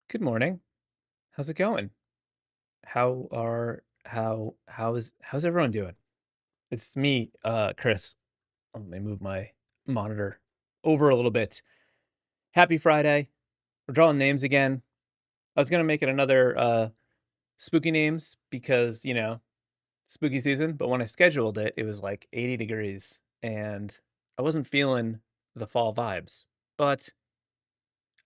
Good morning. How's it going? How's everyone doing? It's me, Chris. Let me move my monitor over a little bit. Happy Friday. We're drawing names again. I was gonna make it another spooky names because, spooky season, but when I scheduled it, it was like 80 degrees and I wasn't feeling the fall vibes. But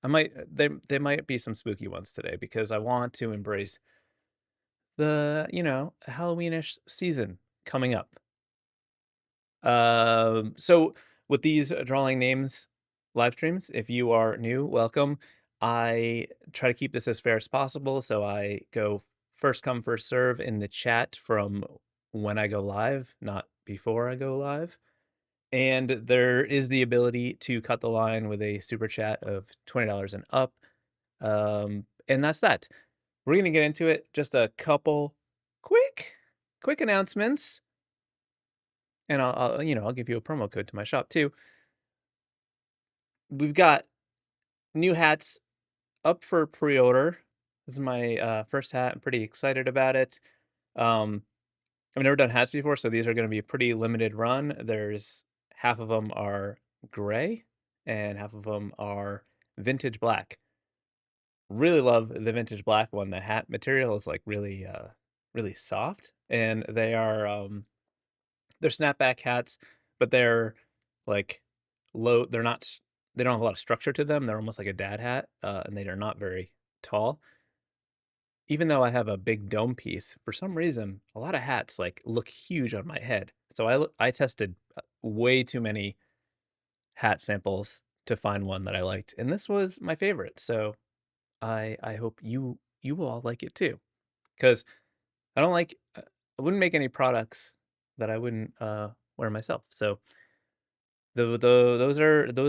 there might be some spooky ones today because I want to embrace the, Halloweenish season coming up. So with these drawing names live streams, if you are new, welcome. I try to keep this as fair as possible, so I go first come, first serve in the chat from when I go live, not before I go live. And there is the ability to cut the line with a super chat of $20 and up. And that's that. We're gonna get into it. Just a couple quick, quick announcements, and I'll give you a promo code to my shop too. We've got new hats up for pre-order. This is my first hat. I'm pretty excited about it. Um, I've never done hats before, so these are going to be a pretty limited run. There's half of them are gray, and half of them are vintage black. Really love the vintage black one. The hat material is like really, really soft, and they're snapback hats, but they're like low. They're not. They don't have a lot of structure to them. They're almost like a dad hat, and they are not very tall. Even though I have a big dome piece, for some reason, a lot of hats like look huge on my head. So I tested way too many hat samples to find one that I liked, and this was my favorite. So I hope you will all like it too, because I don't like I wouldn't make any products that I wouldn't wear myself. So those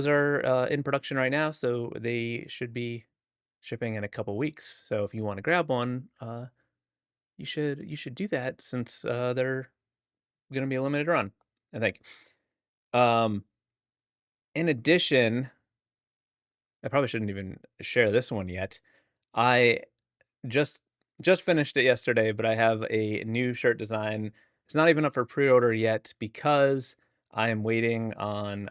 are in production right now, so they should be shipping in a couple weeks. So if you want to grab one, you should do that since they're going to be a limited run, I think. Um, in addition, I probably shouldn't even share this one yet. I just just finished it yesterday, but I have a new shirt design. It's not even up for pre-order yet because I am waiting on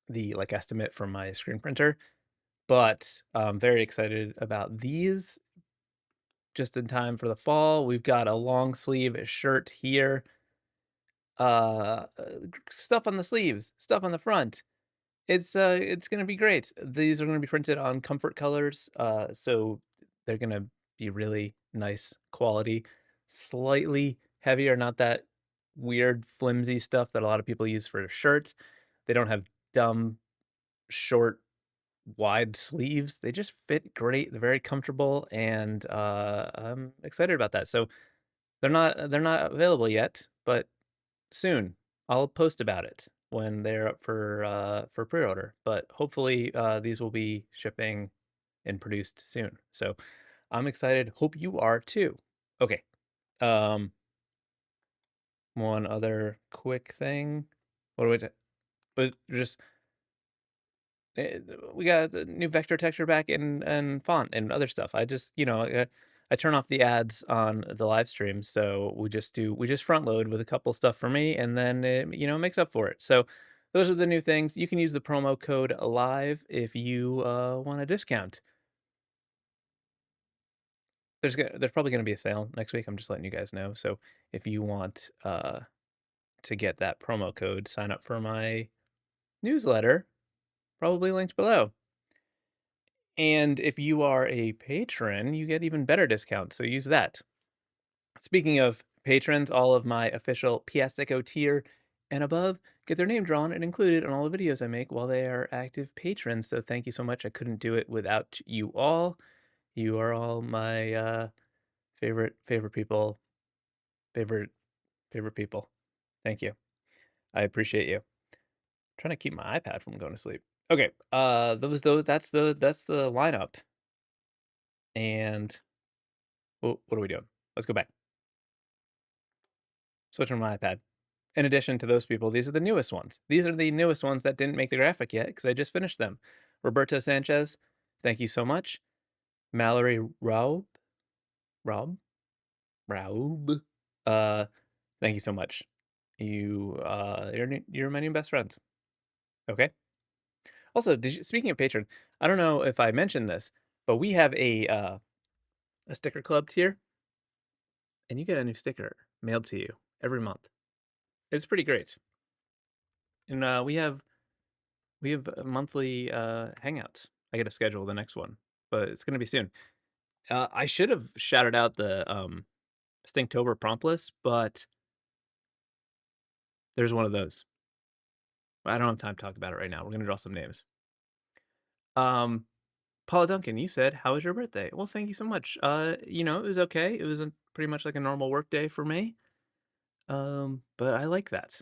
the like estimate from my screen printer. But I'm very excited about these just in time for the fall. We've got a long sleeve shirt here. Stuff on the sleeves, stuff on the front. It's gonna be great. These are gonna be printed on comfort colors, so they're gonna be really nice quality, slightly heavier, not that weird flimsy stuff that a lot of people use for shirts. They don't have dumb, short, wide sleeves. They just fit great. They're very comfortable, and I'm excited about that. So they're not available yet, but soon. I'll post about it when they're up for pre-order, but hopefully, these will be shipping and produced soon. So I'm excited. Hope you are too. Okay. Um, one other quick thing. What do we do? Was just eh, we got the new vector texture back and font and other stuff. I just, I turn off the ads on the live stream, so we just front load with a couple stuff for me, and then it, makes up for it. So those are the new things. You can use the promo code live if you want a discount. There's probably gonna be a sale next week. I'm just letting you guys know. So if you want to get that promo code, sign up for my newsletter, probably linked below. And if you are a patron, you get even better discounts, so use that. Speaking of patrons, all of my official Piascik tier and above get their name drawn and included in all the videos I make while they are active patrons. So thank you so much. I couldn't do it without you all. You are all my favorite people, favorite favorite people. Thank you. I appreciate you. Trying to keep my iPad from going to sleep. Okay, those that's the lineup. And what are we doing? Let's go back. Switch on my iPad. In addition to those people, these are the newest ones. These are the newest ones that didn't make the graphic yet because I just finished them. Roberto Sanchez, Thank you so much. Mallory Raub. Raub? Raub. Thank you so much. You're my new best friend. Okay. Also, speaking of Patreon, I don't know if I mentioned this, but we have a sticker club tier, and you get a new sticker mailed to you every month. It's pretty great. And we have monthly hangouts. I got to schedule the next one, but it's gonna be soon. I should have shouted out the Stinktober prompt list, but there's one of those. I don't have time to talk about it right now. We're gonna draw some names. Paula Duncan, you said, "How was your birthday?" Well, thank you so much. You know, it was okay. It was pretty much like a normal work day for me. But I like that.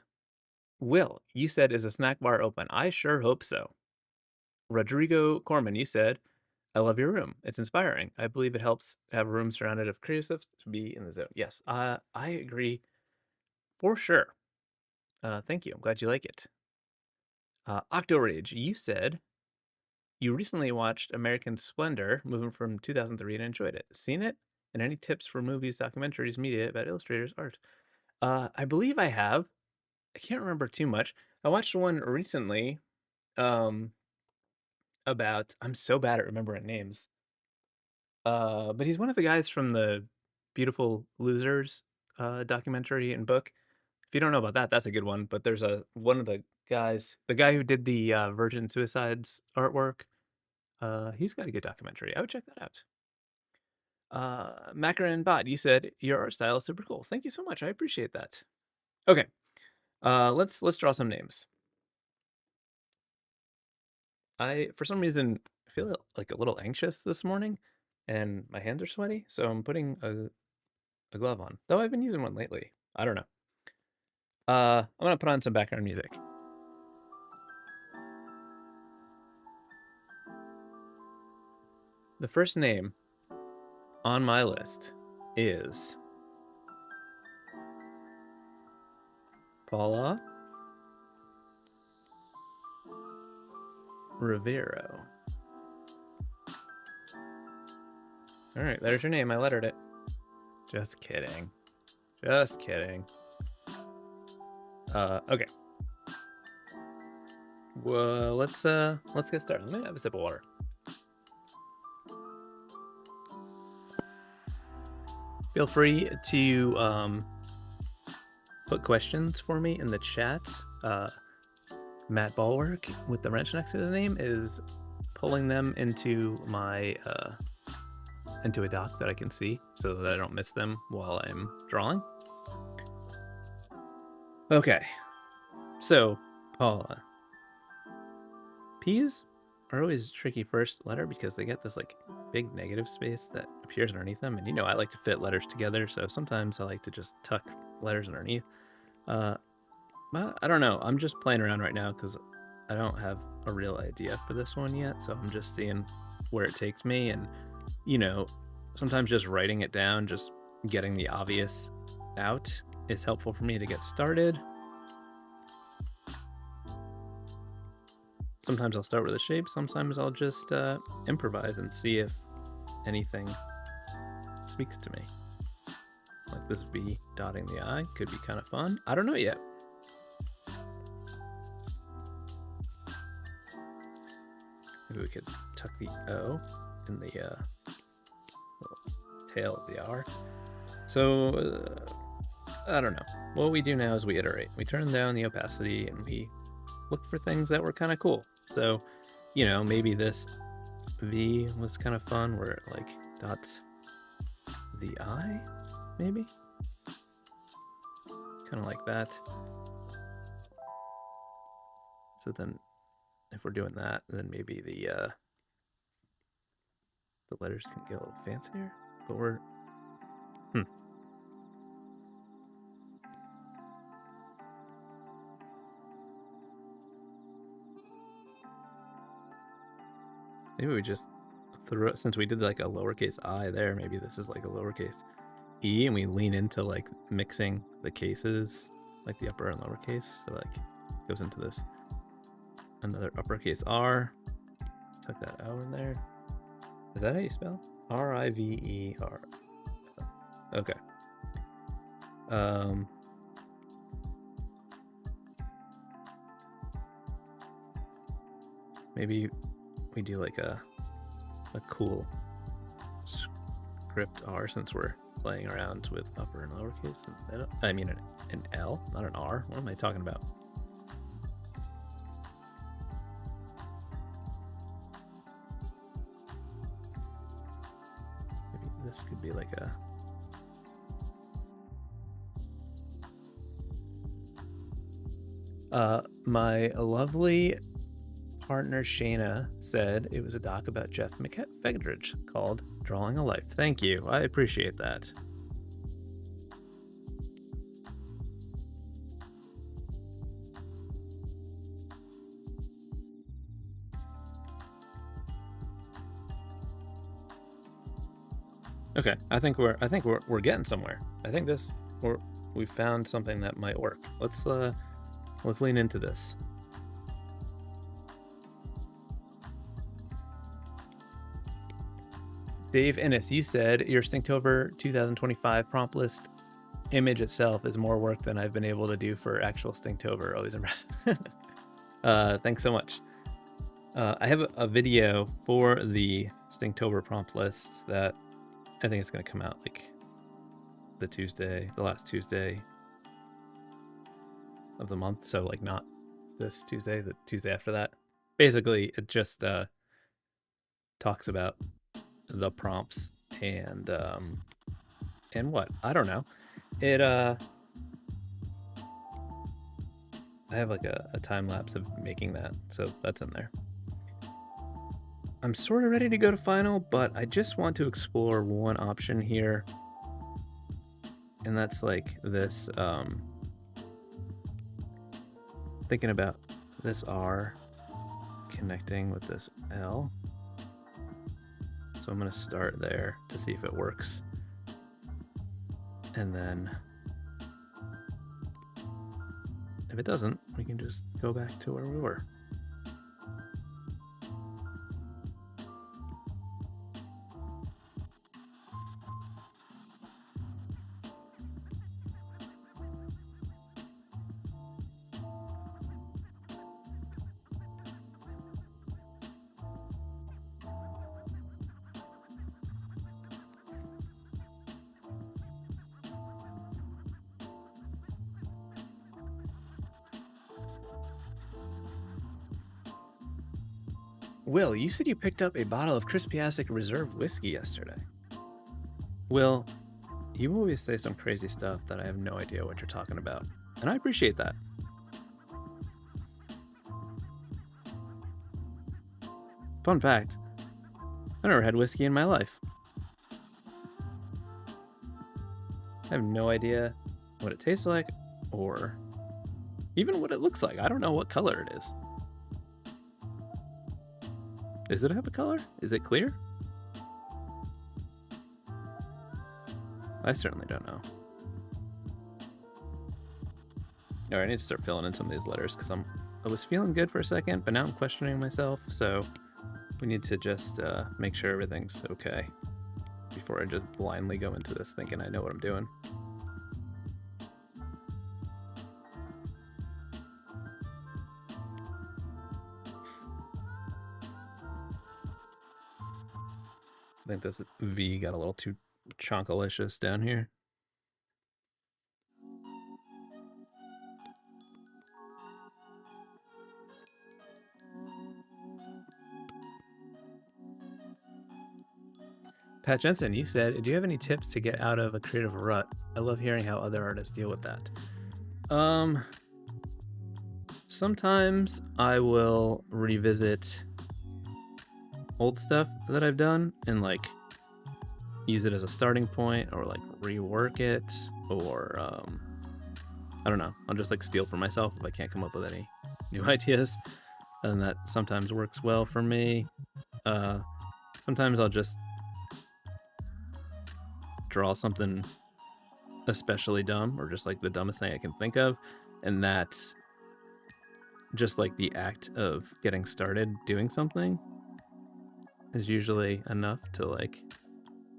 Will, you said, "Is a snack bar open?" I sure hope so. Rodrigo Corman, you said, "I love your room. It's inspiring. I believe it helps have a room surrounded of creative stuff to be in the zone." Yes, I agree for sure. Thank you. I'm glad you like it. Octorage, you said you recently watched American Splendor, moving from 2003, and enjoyed it. Seen it? And any tips for movies, documentaries, media about illustrators' art? I believe I have. I can't remember too much. I watched one recently um, about. I'm so bad at remembering names. But he's one of the guys from the Beautiful Losers documentary and book. If you don't know about that, that's a good one. But there's one of the guys, the guy who did the Virgin Suicides artwork. He's got a good documentary. I would check that out. Macaron Bot, you said your art style is super cool. Thank you so much. I appreciate that. Okay. Let's draw some names. I for some reason feel like a little anxious this morning and my hands are sweaty, so I'm putting a glove on. Though I've been using one lately. I don't know. I'm gonna put on some background music. The first name on my list is Paula Rivero. All right, there's your name. I lettered it. Just kidding. Just kidding. Okay. Well, let's get started. Let me have a sip of water. Feel free to put questions for me in the chat. Matt Ballwork with the wrench next to his name is pulling them into my into a doc that I can see so that I don't miss them while I'm drawing. Okay, so Paula. P's are always tricky first letter because they get this like big negative space that appears underneath them, and you know I like to fit letters together, so sometimes I like to just tuck letters underneath. But I don't know. I'm just playing around right now because I don't have a real idea for this one yet, so I'm just seeing where it takes me, and you know, sometimes just writing it down, just getting the obvious out is helpful for me to get started. Sometimes I'll start with a shape, sometimes I'll just improvise and see if anything speaks to me. Like this V dotting the I could be kind of fun. I don't know yet. Maybe we could tuck the O in the tail of the R. So, I don't know. What we do now is we iterate. We turn down the opacity and we look for things that were kind of cool. So, you know, maybe this V was kind of fun where it like dots the I, maybe? Kind of like that. So then if we're doing that, then maybe the letters can get a little fancier. But we're maybe we just throw, since we did like a lowercase I there, maybe this is like a lowercase E, and we lean into like mixing the cases, like the upper and lowercase. So like goes into this another uppercase R. Tuck that O in there. Is that how you spell? R-I-V-E-R. Okay. Maybe we do like a cool script R since we're playing around with upper and lowercase. I mean an L, not an R. What am I talking about? Maybe this could be like my lovely partner Shayna said it was a doc about Jeff McFegdridge called Drawing a Life. Thank you. I appreciate that. Okay, I think we're getting somewhere. I think we found something that might work. Let's lean into this. Dave Innes, you said your Stinktober 2025 prompt list image itself is more work than I've been able to do for actual Stinktober. Always impressive. Thanks so much. I have a video for the Stinktober prompt list that I think it's going to come out like the last Tuesday of the month. So like not this Tuesday, the Tuesday after that. Basically, it just talks about the prompts and what? I don't know. It I have like a time lapse of making that, so that's in there. I'm sort of ready to go to final, but I just want to explore one option here. And that's like this, thinking about this R connecting with this L. So I'm gonna start there to see if it works. And then if it doesn't, we can just go back to where we were. Will, you said you picked up a bottle of Chris Piascik Reserve whiskey yesterday. Will, you always say some crazy stuff that I have no idea what you're talking about, and I appreciate that. Fun fact, I never had whiskey in my life. I have no idea what it tastes like or even what it looks like. I don't know what color it is. Does it have a color? Is it clear? I certainly don't know. All right, I need to start filling in some of these letters because I was feeling good for a second, but now I'm questioning myself. So we need to just make sure everything's okay before I just blindly go into this thinking I know what I'm doing. I think this V got a little too chonkalicious down here. Pat Jensen, you said, do you have any tips to get out of a creative rut? I love hearing how other artists deal with that. Sometimes I will revisit old stuff that I've done and like use it as a starting point or like rework it or I don't know. I'll just like steal from myself if I can't come up with any new ideas. And that sometimes works well for me. Sometimes I'll just draw something especially dumb or just like the dumbest thing I can think of. And that's just like the act of getting started doing something is usually enough to, like,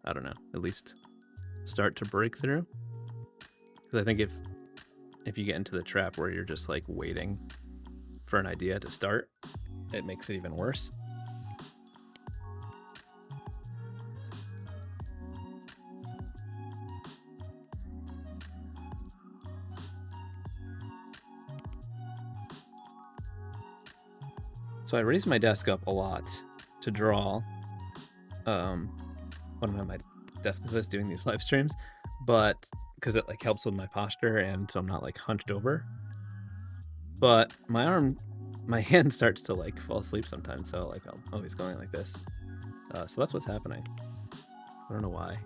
I don't know, at least start to break through. Because I think if you get into the trap where you're just like waiting for an idea to start, it makes it even worse. So I raised my desk up a lot to draw when I'm at my desk with this doing these live streams, but because it like helps with my posture and so I'm not like hunched over. But my hand starts to like fall asleep sometimes, so like I'm always going like this. So that's what's happening. I don't know why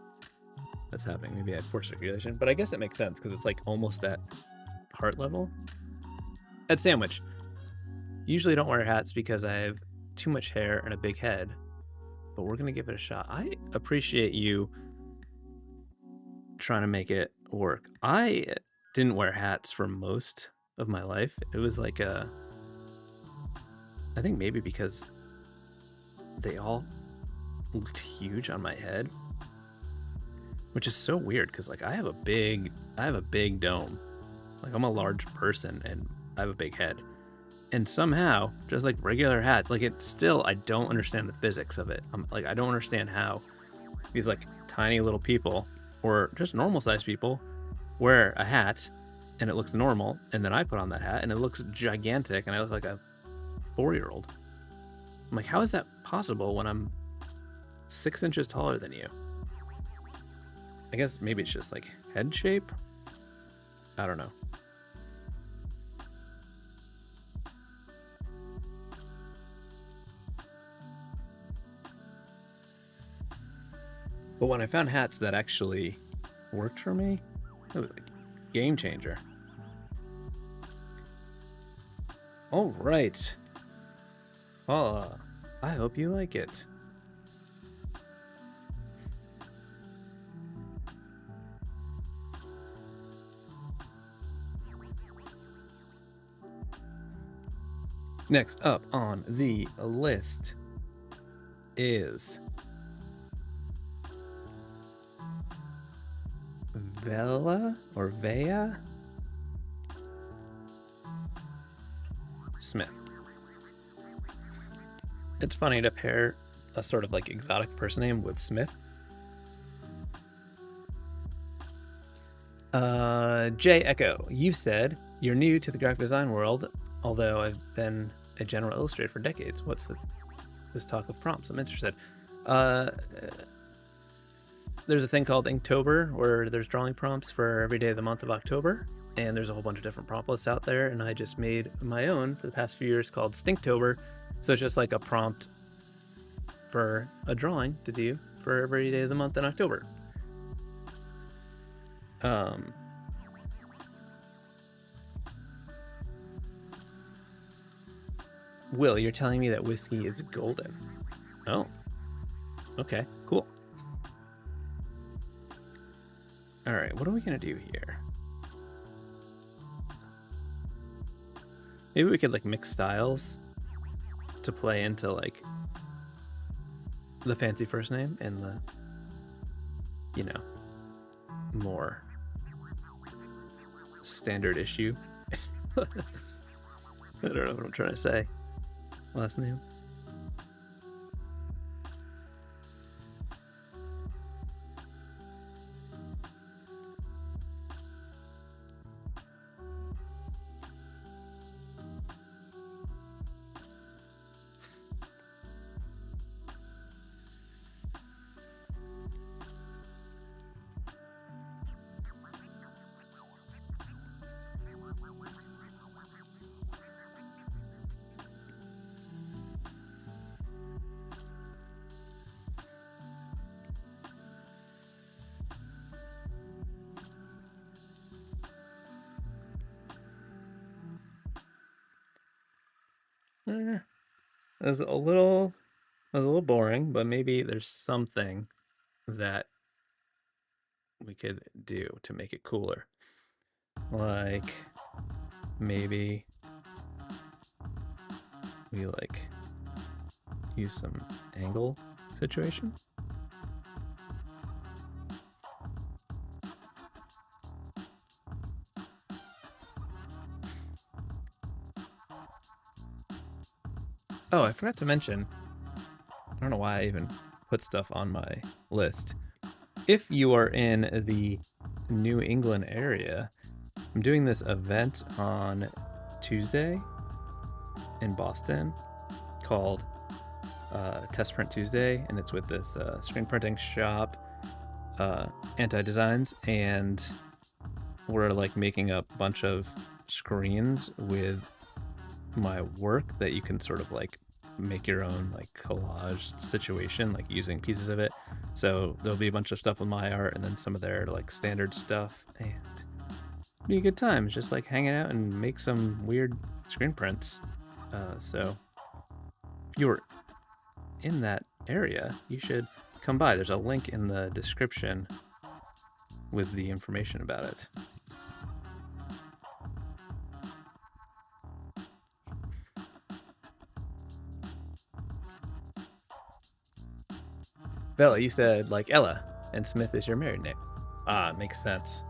that's happening. Maybe I have poor circulation, but I guess it makes sense because it's like almost at heart level. At Sandwich, usually don't wear hats because I have too much hair and a big head, but we're gonna give it a shot. I appreciate you trying to make it work. I didn't wear hats for most of my life. It was like I think maybe because they all looked huge on my head, which is so weird because like I have a big dome. Like I'm a large person and I have a big head. And somehow, just like regular hat, like it still, I don't understand the physics of it. I don't understand how these like tiny little people or just normal sized people wear a hat and it looks normal. And then I put on that hat and it looks gigantic and I look like a 4-year-old. I'm like, how is that possible when I'm 6 inches taller than you? I guess maybe it's just like head shape. I don't know. But when I found hats that actually worked for me, it was like game changer. All right. Well, I hope you like it. Next up on the list is Vela or Vea Smith. It's funny to pair a sort of like exotic person name with Smith. J Echo, you said you're new to the graphic design world, although I've been a general illustrator for decades. What's this talk of prompts? I'm interested. There's a thing called Inktober where there's drawing prompts for every day of the month of October, and there's a whole bunch of different prompt lists out there, and I just made my own for the past few years called Stinktober. So it's just like a prompt for a drawing to do for every day of the month in October. Will, you're telling me that whiskey is golden. Oh, okay, cool. All right, what are we gonna do here? Maybe we could like mix styles to play into like the fancy first name and the, you know, more standard issue. I don't know what I'm trying to say. Last name. It was a little boring, but maybe there's something that we could do to make it cooler. Like maybe we like use some angle situation. Oh, I forgot to mention, I don't know why I even put stuff on my list. If you are in the New England area, I'm doing this event on Tuesday in Boston called Test Print Tuesday, and it's with this screen printing shop, Anti-Designs, and we're like making a bunch of screens with my work that you can sort of like make your own like collage situation, like using pieces of it. So there'll be a bunch of stuff with my art and then some of their like standard stuff, and be a good time. It's just like hanging out and make some weird screen prints. So if you're in that area, you should come by. There's a link in the description with the information about it. Bella, you said like Ella, and Smith is your married name. Ah, it makes sense.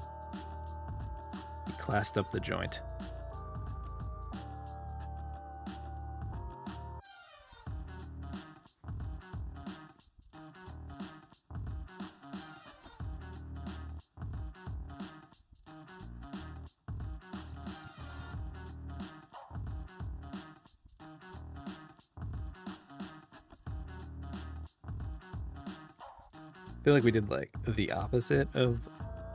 You classed up the joint. I feel like we did like the opposite of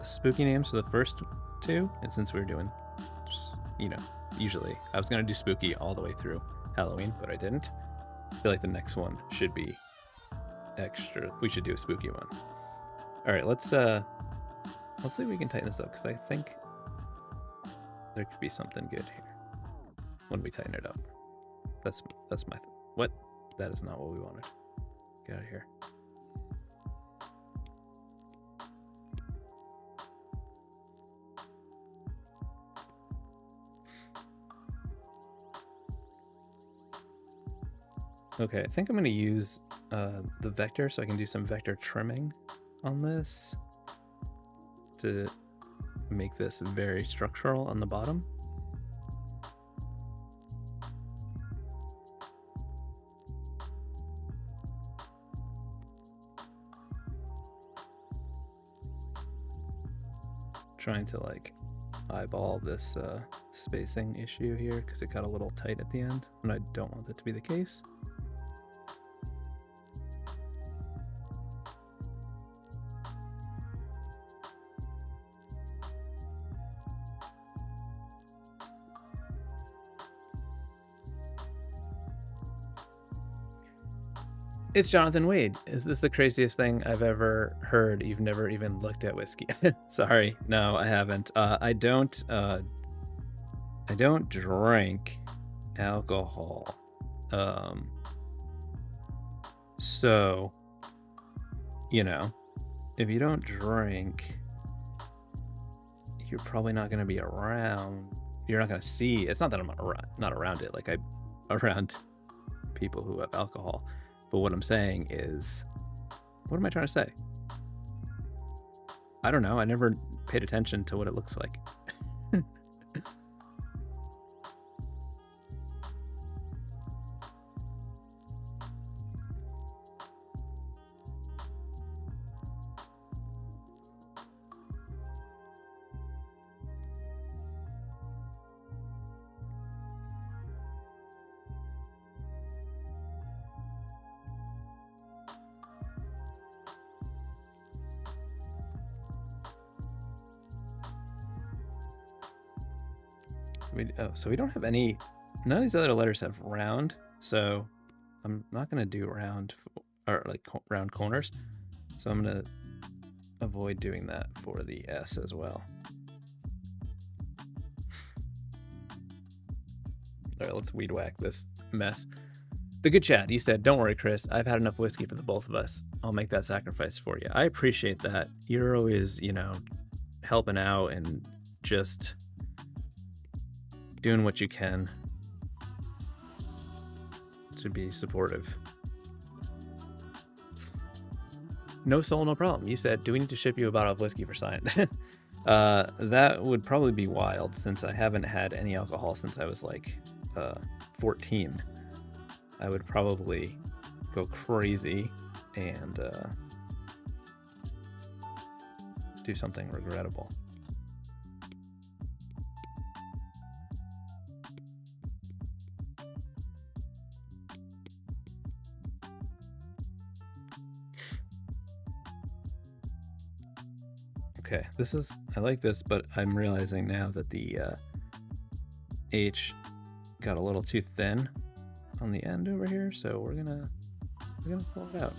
spooky names for the first two, and since we were doing, just, you know, usually I was gonna do spooky all the way through Halloween, but I didn't. I feel like the next one should be extra. We should do a spooky one. All right, let's see if we can tighten this up, because I think there could be something good here when we tighten it up. That's my what? That is not what we wanted. Get out of here. Okay, I think I'm going to use the vector so I can do some vector trimming on this to make this very structural on the bottom. Trying to like eyeball this spacing issue here because it got a little tight at the end, and I don't want that to be the case. It's Jonathan Wade. Is this the craziest thing I've ever heard? You've never even looked at whiskey. Sorry, no, I haven't. I don't drink alcohol. So, you know, if you don't drink, you're probably not going to be around. You're not going to see. It's not that I'm not around it. Like I'm around people who have alcohol. But what I'm saying is, what am I trying to say? I don't know. I never paid attention to what it looks like. So we don't have any, none of these other letters have round, so I'm not going to do round or like round corners. So I'm going to avoid doing that for the S as well. All right, let's weed whack this mess. The good chat, you said, don't worry, Chris. I've had enough whiskey for the both of us. I'll make that sacrifice for you. I appreciate that. You're always, you know, helping out and just doing what you can to be supportive. No soul, no problem. You said, do we need to ship you a bottle of whiskey for sign? That would probably be wild since I haven't had any alcohol since I was like 14. I would probably go crazy and do something regrettable. Okay, this is, I like this, but I'm realizing now that the H got a little too thin on the end over here, so we're gonna pull it out.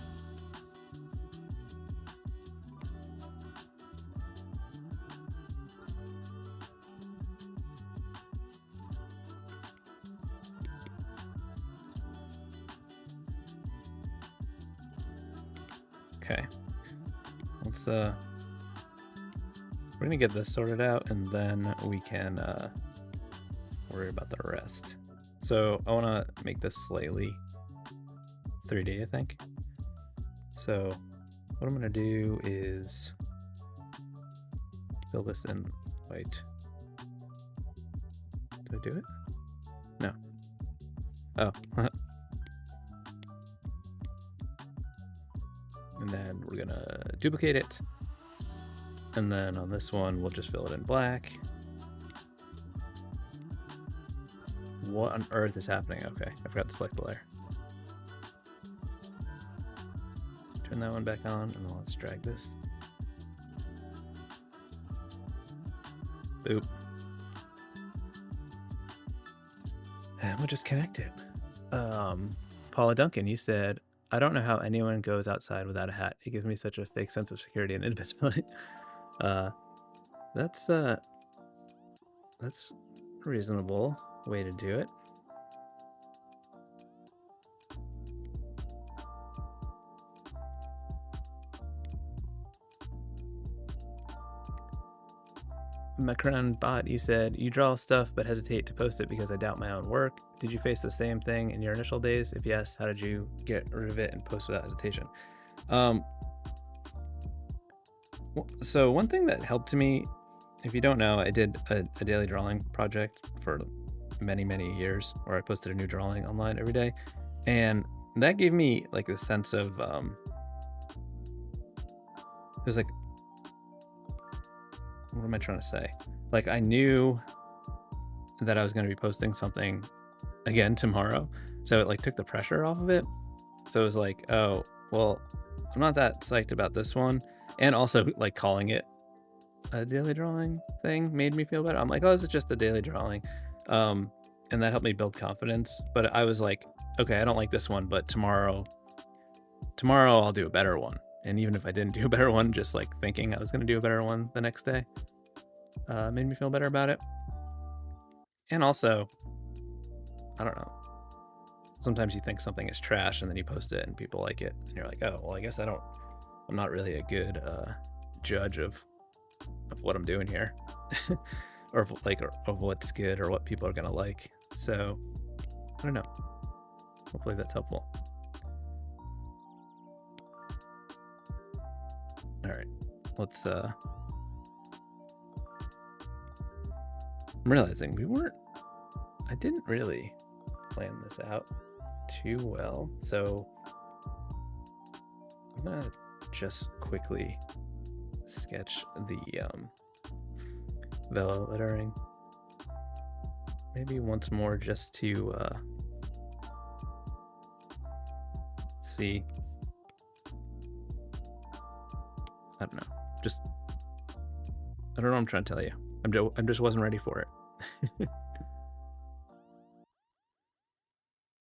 Okay, let's we're gonna get this sorted out and then we can worry about the rest. So I want to make this slightly 3D, I think. So what I'm gonna do is fill this in white. Did I do it? No. Oh. And then we're gonna duplicate it. And then on this one, we'll just fill it in black. What on earth is happening? Okay, I forgot to select the layer. Turn that one back on, and then let's drag this. Boop. And we'll just connect it. Paula Duncan, you said, I don't know how anyone goes outside without a hat. It gives me such a fake sense of security and invisibility. That's a reasonable way to do it. Macron bot, you said, you draw stuff but hesitate to post it because I doubt my own work. Did you face the same thing in your initial days? If yes, how did you get rid of it and post without hesitation? So one thing that helped me, if you don't know, I did a daily drawing project for many years where I posted a new drawing online every day, and that gave me like a sense of it was like, what am I trying to say? Like, I knew that I was going to be posting something again tomorrow, so it like took the pressure off of it. So it was like, oh well, I'm not that psyched about this one, and also like calling it a daily drawing thing made me feel better. I'm like, oh, this is just a daily drawing, and that helped me build confidence. But I was like, okay, I don't like this one, but tomorrow I'll do a better one. And even if I didn't do a better one, just like thinking I was going to do a better one the next day made me feel better about it. And also, I don't know, sometimes you think something is trash and then you post it and people like it and you're like, oh, well, I guess I'm not really a good judge of what I'm doing here or of what's good or what people are going to like. So I don't know, hopefully that's helpful. All right, let's I'm realizing I didn't really plan this out too well, so I'm gonna just quickly sketch the velo lettering maybe once more just to see. I don't know, I don't know what I'm trying to tell you. I just wasn't ready for it.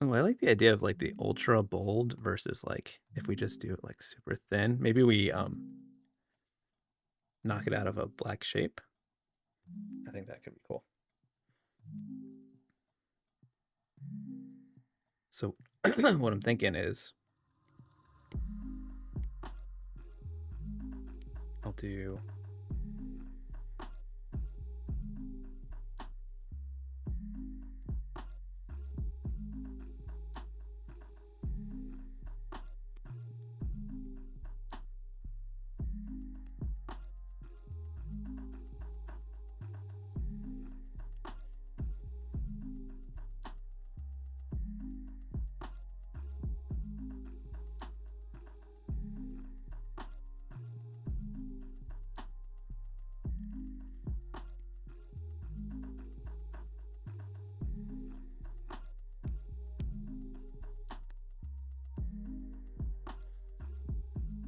Oh, I like the idea of like the ultra bold versus like if we just do it like super thin. Maybe we knock it out of a black shape. I think that could be cool. So what I'm thinking is I'll do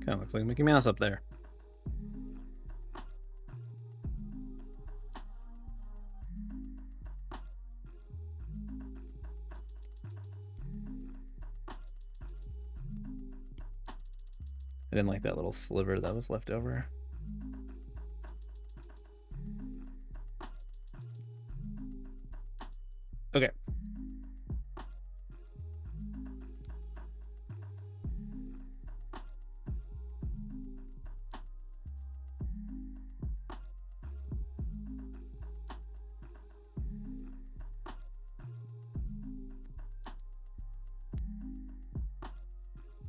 Kind of looks like Mickey Mouse up there. I didn't like that little sliver that was left over. Okay.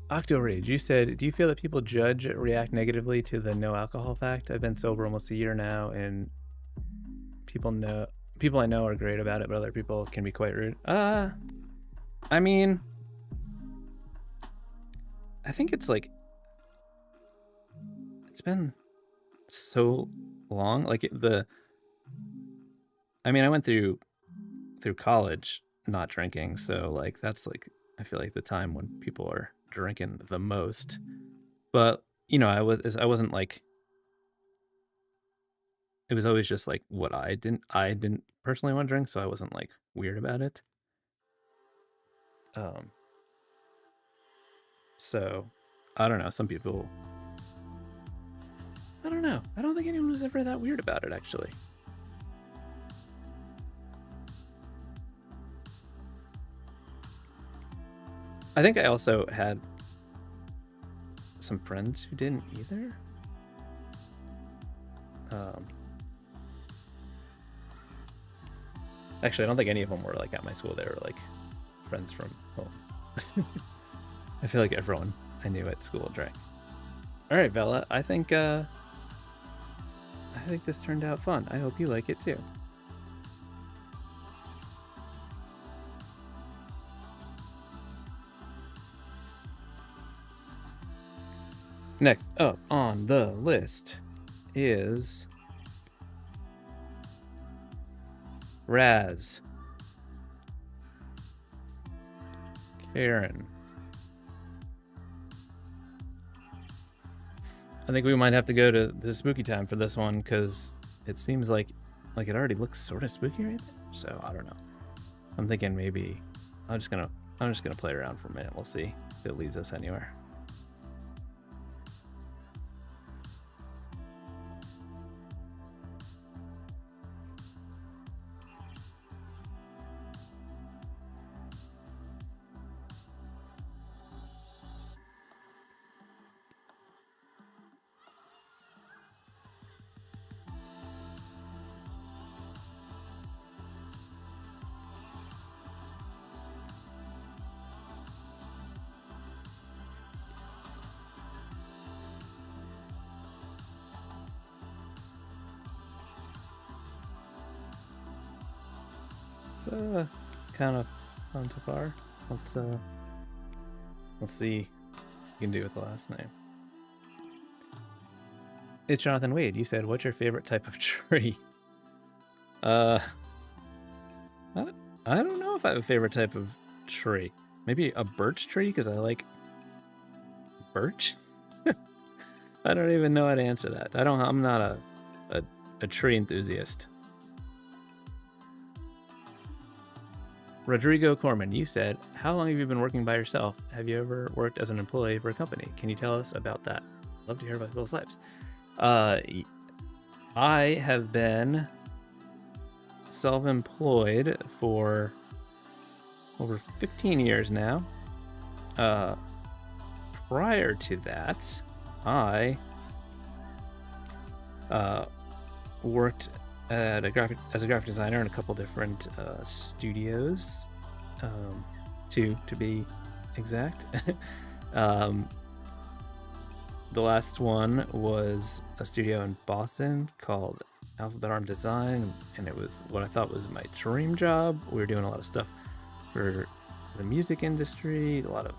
Octorage, you said, do you feel that people react negatively to the no alcohol fact? I've been sober almost a year now, and people I know are great about it, but other people can be quite rude. I mean, I think it's like, it's been so long. Like I mean, I went through college not drinking, so like that's like, I feel like the time when people are drinking the most. But you know, I wasn't like, it was always just like what I didn't personally want to drink, so I wasn't like weird about it. So I don't know, some people, I don't know, I don't think anyone was ever that weird about it, actually. I think I also had some friends who didn't either. Actually, I don't think any of them were like at my school. They were like friends from home. I feel like everyone I knew at school drank. All right, Vela, I think this turned out fun. I hope you like it too. Next up on the list is Raz, Karen. I think we might have to go to the spooky time for this one because it seems like it already looks sort of spooky right there. So I don't know. I'm thinking maybe I'm just gonna play around for a minute. We'll see if it leads us anywhere. Kind of fun so far. Let's see what you can do with the last name. It's Jonathan Wade. You said, what's your favorite type of tree? I don't know if I have a favorite type of tree. Maybe a birch tree, because I like birch. I don't even know how to answer that. I'm not a tree enthusiast. Rodrigo Corman, you said, how long have you been working by yourself? Have you ever worked as an employee for a company? Can you tell us about that? Love to hear about people's lives. I have been self-employed for over 15 years now. Prior to that, I worked as a graphic designer in a couple different studios, two to be exact. The last one was a studio in Boston called Alphabet Arm Design, and it was what I thought was my dream job. We were doing a lot of stuff for the music industry, a lot of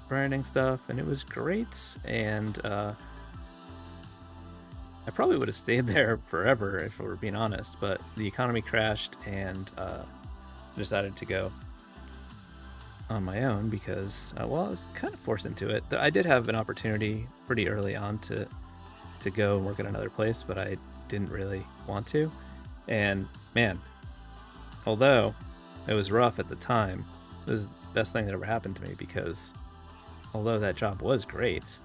branding stuff, and it was great. And I probably would have stayed there forever if we were being honest, but the economy crashed, and I decided to go on my own because, well, I was kind of forced into it. I did have an opportunity pretty early on to go and work at another place, but I didn't really want to. And man, although it was rough at the time, it was the best thing that ever happened to me because although that job was great,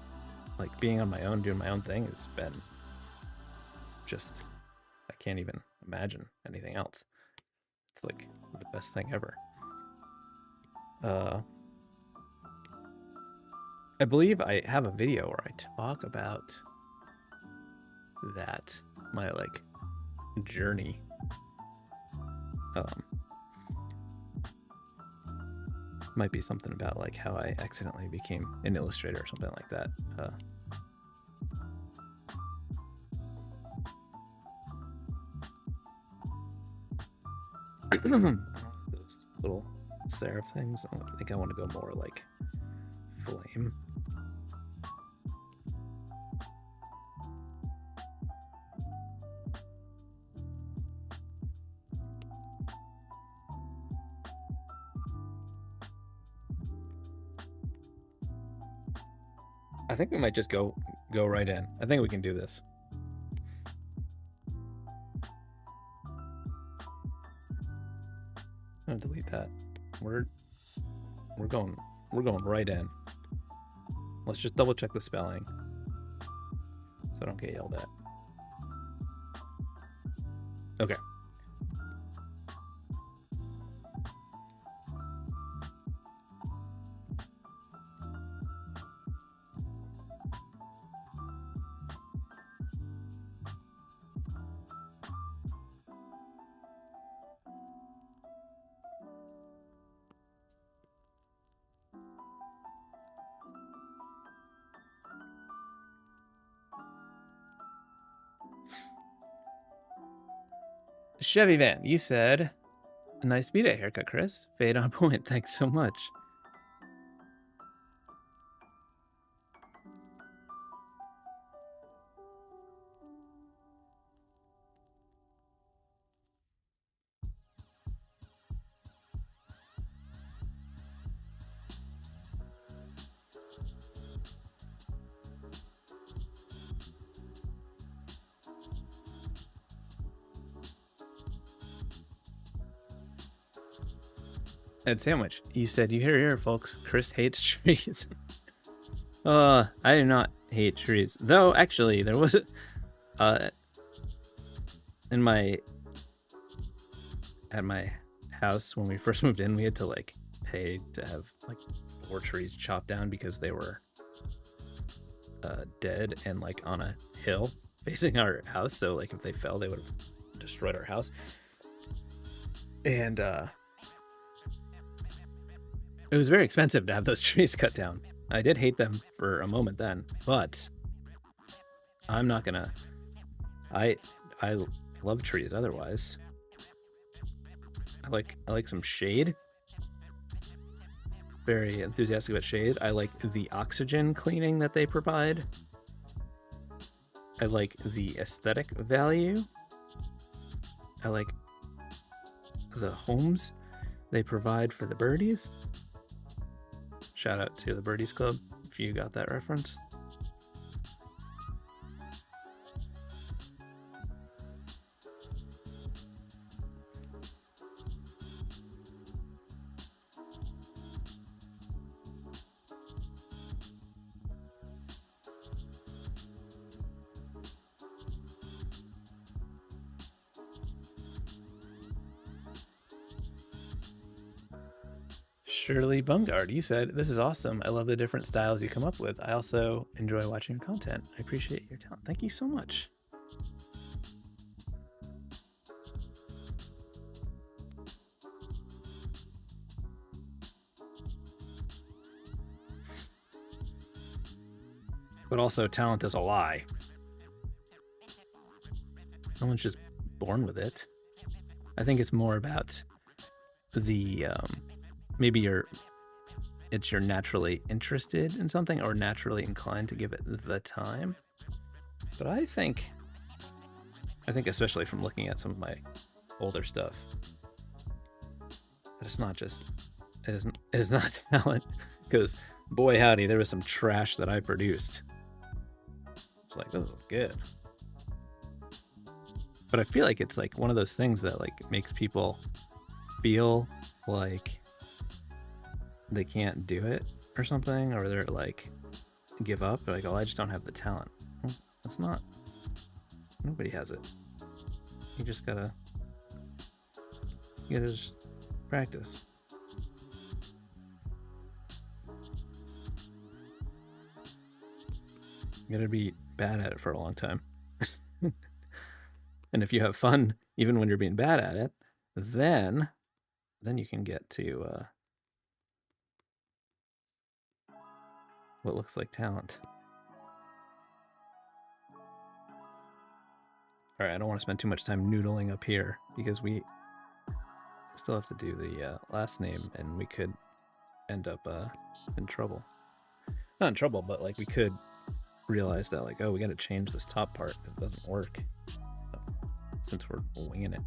like being on my own, doing my own thing has been just, I can't even imagine anything else. It's like the best thing ever. I believe I have a video where I talk about that, my like journey. Might be something about like how I accidentally became an illustrator or something like that. Those little serif things. I think I want to go more like flame. I think we might just go right in. I think we can do this. I'm gonna delete that. We're going right in. Let's just double check the spelling so I don't get yelled at. Okay. Chevy Van, you said, nice B-Day haircut, Chris. Fade on point. Thanks so much. Ed Sandwich, you said, you hear here, folks. Chris hates trees. I do not hate trees. Though, actually, there was at my house when we first moved in, we had to like pay to have like 4 trees chopped down because they were dead and like on a hill facing our house. So like if they fell, they would have destroyed our house. And it was very expensive to have those trees cut down. I did hate them for a moment then, but I'm not gonna. I love trees otherwise. I like some shade. Very enthusiastic about shade. I like the oxygen cleaning that they provide. I like the aesthetic value. I like the homes they provide for the birdies. Shout out to the Birdies Club if you got that reference. Shirley Bungard, you said, this is awesome. I love the different styles you come up with. I also enjoy watching your content. I appreciate your talent. Thank you so much. But also, talent is a lie. No one's just born with it. I think it's more about the maybe you're naturally interested in something or naturally inclined to give it the time. But I think especially from looking at some of my older stuff, that it's not just is not talent, because boy howdy, there was some trash that I produced. It's like, this is good. But I feel like it's like one of those things that like makes people feel like they can't do it or something, or they're like give up. They're like, oh, I just don't have the talent. Well, that's not. Nobody has it. You just gotta just practice. You gotta be bad at it for a long time. And if you have fun, even when you're being bad at it, then you can get to what looks like talent. All right, I don't want to spend too much time noodling up here because we still have to do the last name, and we could end up in trouble. Not in trouble, but like we could realize that like, oh, we got to change this top part. It doesn't work since we're winging it.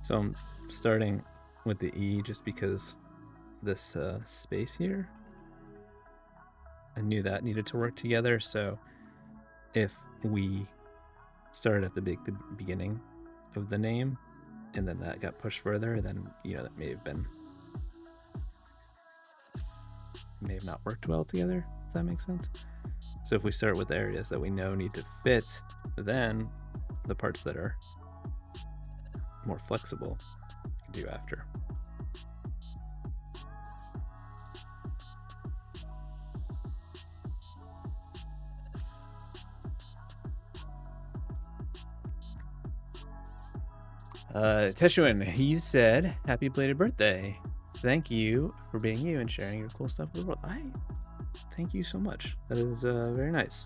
So I'm starting with the E just because this space here, I knew that needed to work together. So if we started at the beginning of the name and then that got pushed further, then that may have not worked well together, if that makes sense. So if we start with areas that we know need to fit, then the parts that are more flexible we can do after. Teshuin, you said happy belated birthday. Thank you for being you and sharing your cool stuff with the world. Thank you so much. That is very nice.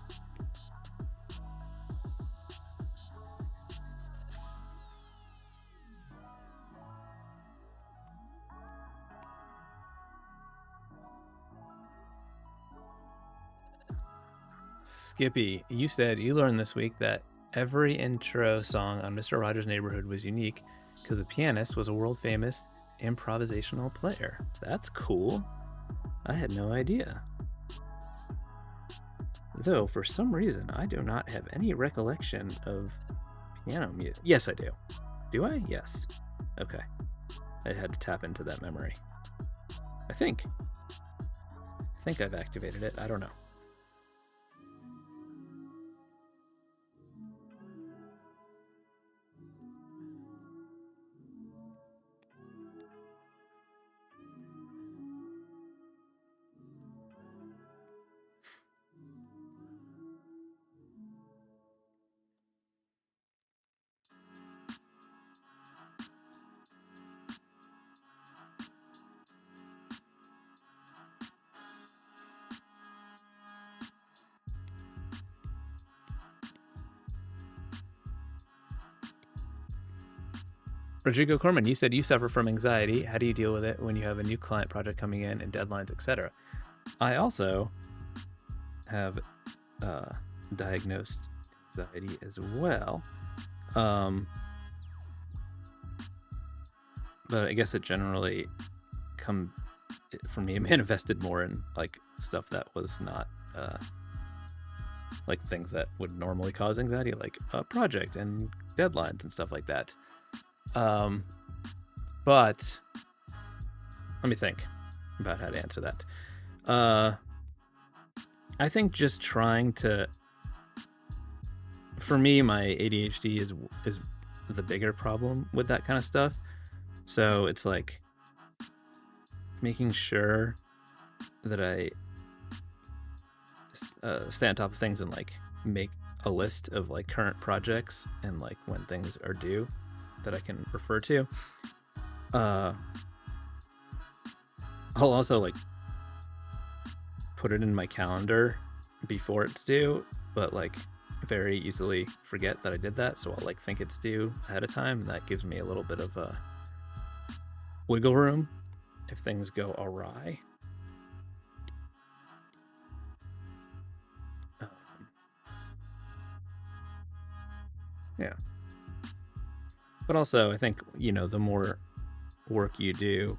Skippy, you said you learned this week that every intro song on Mr. Rogers' Neighborhood was unique because the pianist was a world-famous improvisational player. That's cool. I had no idea. Though, for some reason, I do not have any recollection of piano music. Yes, I do. Do I? Yes. Okay. I had to tap into that memory. I think I've activated it. I don't know. Rodrigo Corman, you said you suffer from anxiety. How do you deal with it when you have a new client project coming in and deadlines, etc.? I also have diagnosed anxiety as well. But I guess it generally for me, it manifested more in like stuff that was not like things that would normally cause anxiety, like a project and deadlines and stuff like that. But let me think about how to answer that. I think just trying to, for me, my ADHD is the bigger problem with that kind of stuff. So it's like making sure that I stay on top of things and like make a list of like current projects and like when things are due that I can refer to. I'll also like put it in my calendar before it's due, but like very easily forget that I did that. So I'll like think it's due ahead of time. And that gives me a little bit of wiggle room if things go awry. Yeah. But also, I think, you know, the more work you do,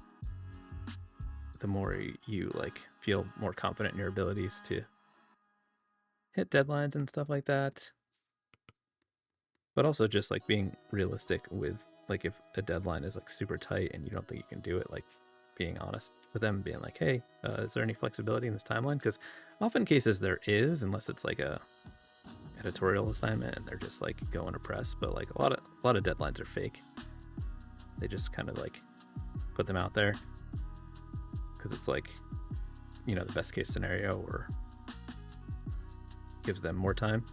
the more you like feel more confident in your abilities to hit deadlines and stuff like that. But also just like being realistic with like if a deadline is like super tight and you don't think you can do it, like being honest with them, being like, hey, is there any flexibility in this timeline? Because often cases there is, unless it's like a editorial assignment and they're just like going to press. But like a lot of deadlines are fake. They just kind of like put them out there because it's like, you know, the best case scenario or gives them more time.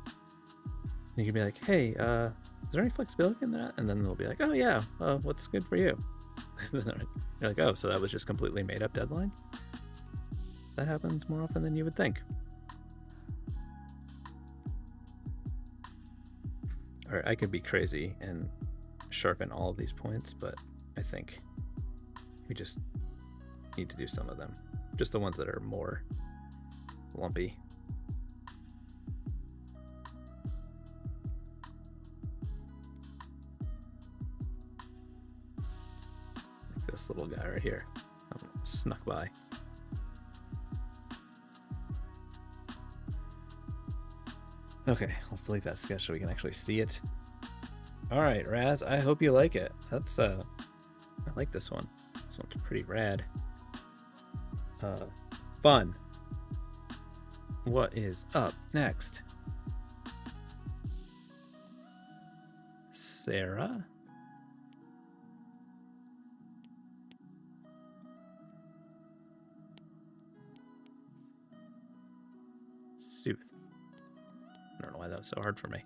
And you can be like, hey, is there any flexibility in that? And then they'll be like, oh yeah, what's good for you? You're like, oh, so that was just completely made up deadline? That happens more often than you would think. Or I could be crazy and sharpen all of these points, but I think we just need to do some of them. Just the ones that are more lumpy. Like this little guy right here. Snuck by. Okay, let's delete that sketch so we can actually see it. All right, Raz, I hope you like it. That's I like this one. This one's pretty rad. Fun. What is up next? Sarah? Sooth. I don't know why that was so hard for me.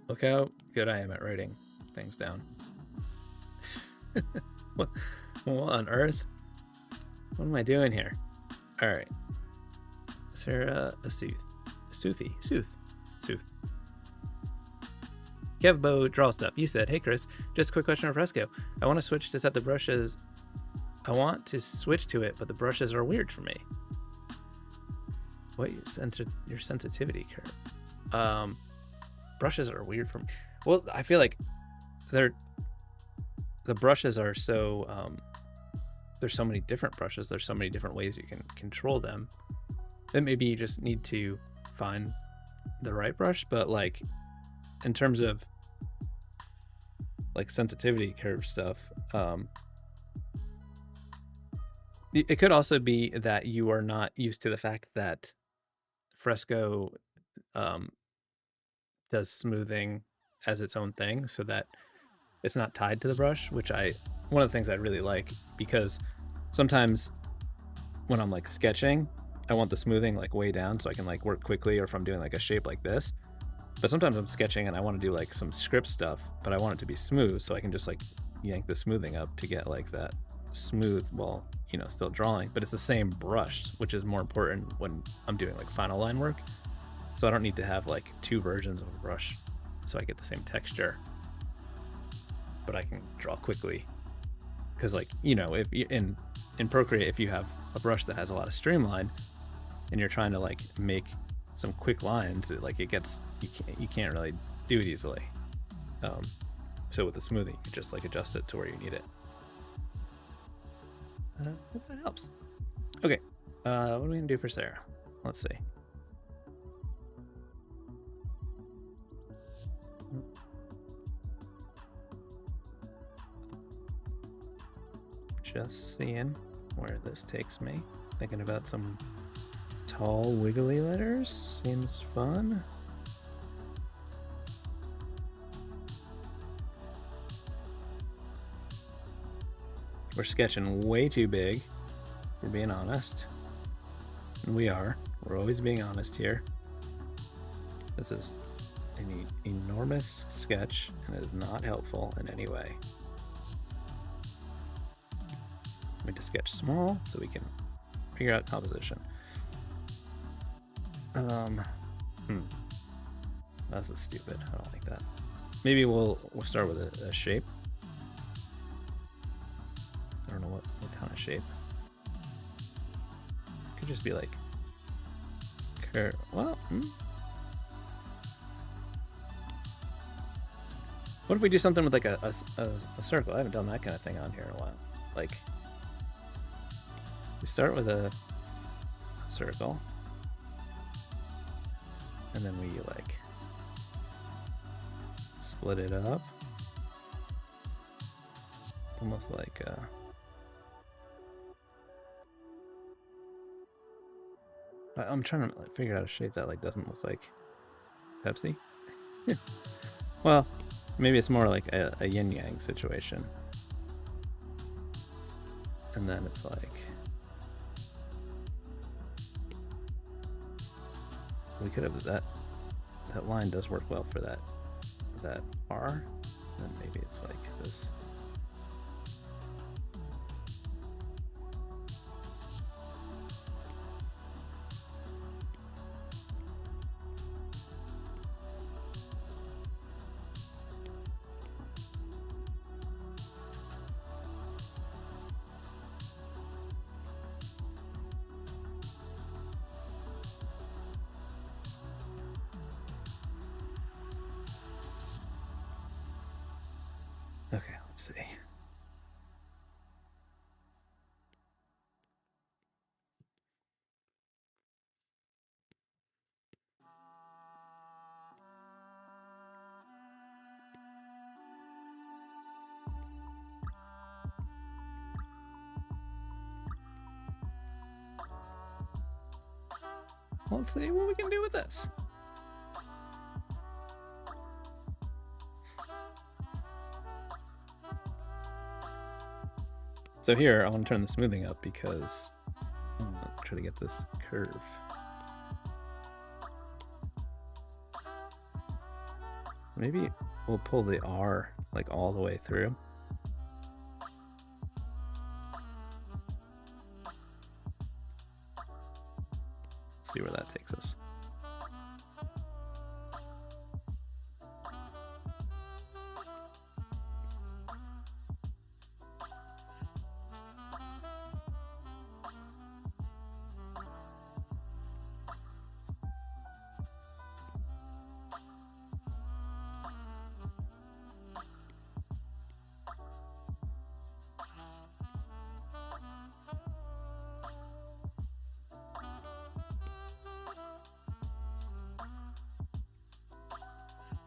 Look how good I am at writing things down. what on earth? What am I doing here? All right. Sarah Sooth. Kevbo Draw Stuff. You said, hey Chris, just a quick question on Fresco. I want to switch to set the brushes. I want to switch to it, but the brushes are weird for me. What your sensitivity curve? Brushes are weird for me. Well, I feel like the brushes are so there's so many different brushes. There's so many different ways you can control them. Then maybe you just need to find the right brush. But like in terms of like sensitivity curve stuff, it could also be that you are not used to the fact that Fresco does smoothing as its own thing, so that it's not tied to the brush, which one of the things I really like, because sometimes when I'm like sketching, I want the smoothing like way down so I can like work quickly, or if I'm doing like a shape like this. But sometimes I'm sketching and I want to do like some script stuff, but I want it to be smooth, so I can just like yank the smoothing up to get like that smooth while, you know, still drawing. But it's the same brush, which is more important when I'm doing like final line work. So I don't need to have like two versions of a brush so I get the same texture, but I can draw quickly. Because like, you know, if in Procreate, if you have a brush that has a lot of streamline and you're trying to like make some quick lines, it gets, you can't really do it easily. So with the smoothing, you can just like adjust it to where you need it. Hope that helps. Okay, what are we gonna do for Sarah? Let's see. Just seeing where this takes me. Thinking about some tall wiggly letters. Seems fun. We're sketching way too big, if we're being honest. And we are. We're always being honest here. This is an enormous sketch and is not helpful in any way. We need to sketch small so we can figure out composition. This is stupid. I don't like that. Maybe we'll start with a shape. I don't know what kind of shape. could just be like curve. Well, what if we do something with like a circle? I haven't done that kind of thing on here in a while. Like, we start with a circle, and then we like split it up, almost like I'm trying to like figure out a shape that like doesn't look like Pepsi. Well, maybe it's more like a yin yang situation, and then it's like we could have that line does work well for that R, and maybe it's like this. Okay, let's see. Let's see what we can do with this. So here, I want to turn the smoothing up because I want to try to get this curve. Maybe we'll pull the R like all the way through. See where that takes us.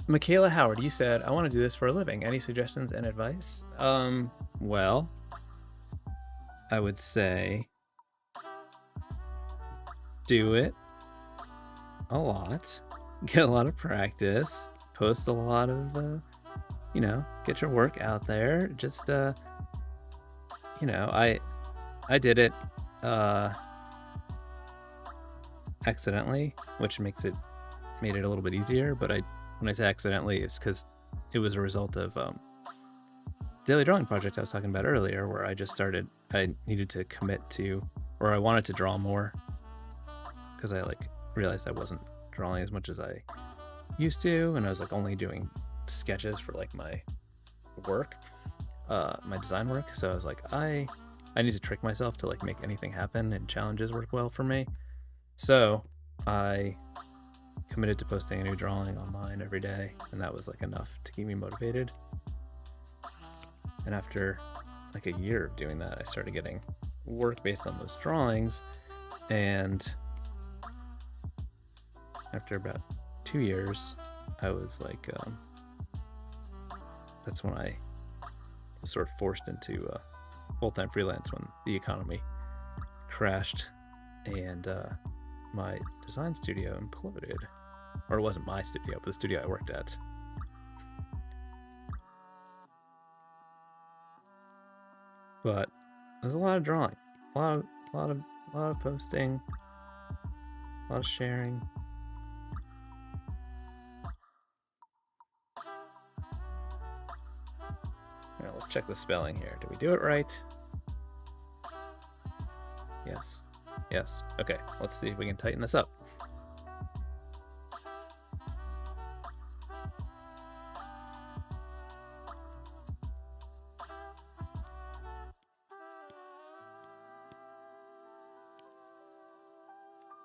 Michaela Howard, you said, I want to do this for a living. Any suggestions and advice? Well, I would say do it a lot, get a lot of practice, post a lot of, you know, get your work out there. Just, you know, I did it accidentally, which made it a little bit easier, but when I say accidentally, it's because it was a result of the daily drawing project I was talking about earlier, where I just started. I needed to commit to, or I wanted to draw more, because I like realized I wasn't drawing as much as I used to, and I was like only doing sketches for like my work, my design work. So I was like, I need to trick myself to like make anything happen, and challenges work well for me. So I committed to posting a new drawing online every day, and that was like enough to keep me motivated. And after like a year of doing that, I started getting work based on those drawings, and after about 2 years, I was like, that's when I was sort of forced into full-time freelance when the economy crashed and my design studio imploded. Or it wasn't my studio, but the studio I worked at. But there's a lot of drawing, a lot of posting, a lot of sharing. All right, let's check the spelling here. Did we do it right? Yes. Yes. Okay, let's see if we can tighten this up.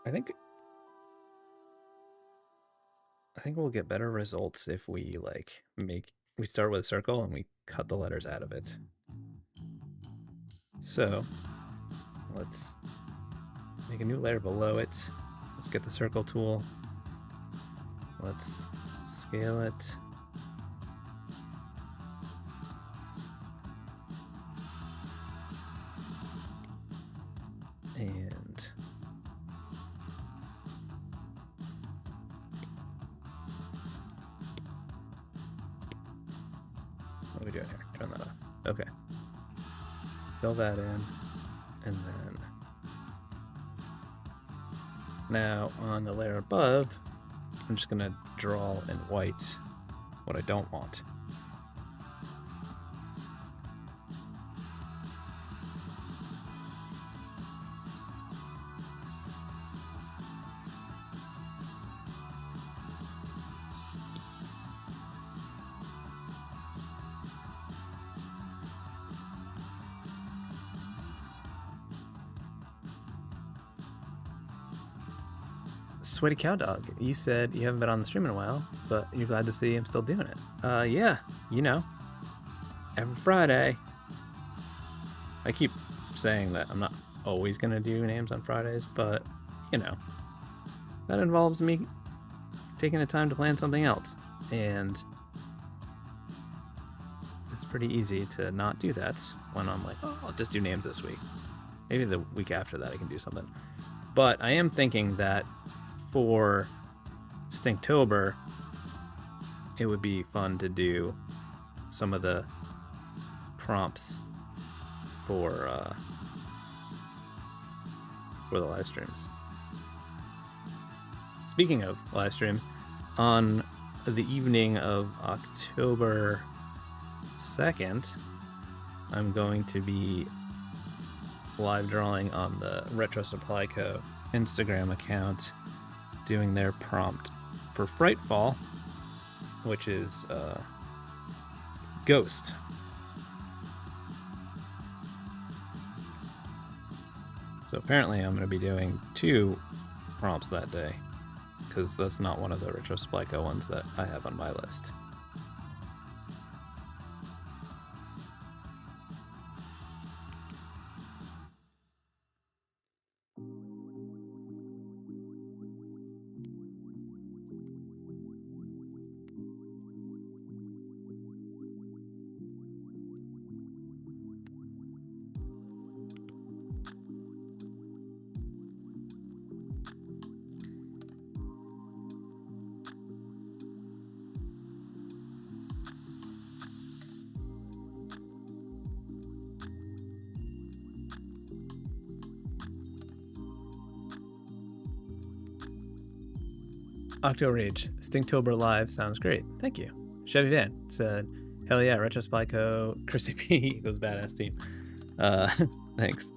I think we'll get better results if we like we start with a circle and we cut the letters out of it. So let's make a new layer below it. Let's get the circle tool. Let's scale it. And what are we doing here? Turn that on. Okay. Fill that in. And then now on the layer above, I'm just gonna draw in white what I don't want. Sweaty Cow Dog, you said you haven't been on the stream in a while, but you're glad to see I'm still doing it. Yeah, you know, every Friday. I keep saying that I'm not always gonna do names on Fridays, but you know, that involves me taking the time to plan something else, and it's pretty easy to not do that when I'm like, oh, I'll just do names this week. Maybe the week after that I can do something. But I am thinking that for Stinktober, it would be fun to do some of the prompts for the live streams. Speaking of live streams, on the evening of October 2nd, I'm going to be live drawing on the Retro Supply Co. Instagram account, doing their prompt for Frightfall, which is Ghost. So apparently I'm going to be doing 2 prompts that day, because that's not one of the Retro Supply Co. ones that I have on my list. Octo Rage, Stinktober Live sounds great. Thank you. Chevy Van said, hell yeah, Retro Supply Co. Chrissy P equals badass team. Thanks.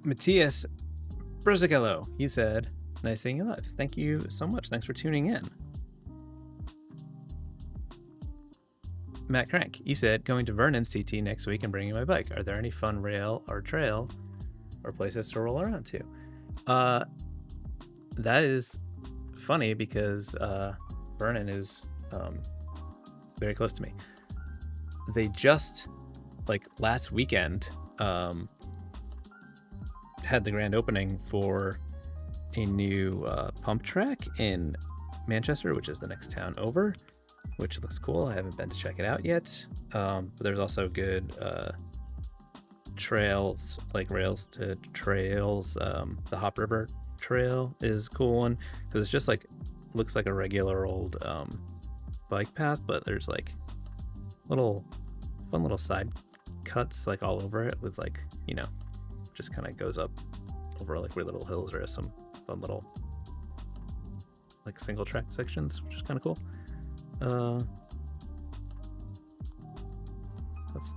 Matthias Brzigello, he said, nice seeing you live. Thank you so much. Thanks for tuning in. Matt Crank, he said, going to Vernon's CT next week and bringing my bike. Are there any fun rail or trail or places to roll around to? That is funny because Vernon is very close to me. They just, like last weekend, had the grand opening for a new pump track in Manchester, which is the next town over, which looks cool. I haven't been to check it out yet. But there's also good trails, like rails to trails. The Hop River Trail is a cool one because it's just like looks like a regular old bike path, but there's like fun little side cuts like all over it with like, you know, just kind of goes up over like weird little hills, or some fun little like single track sections, which is kind of cool.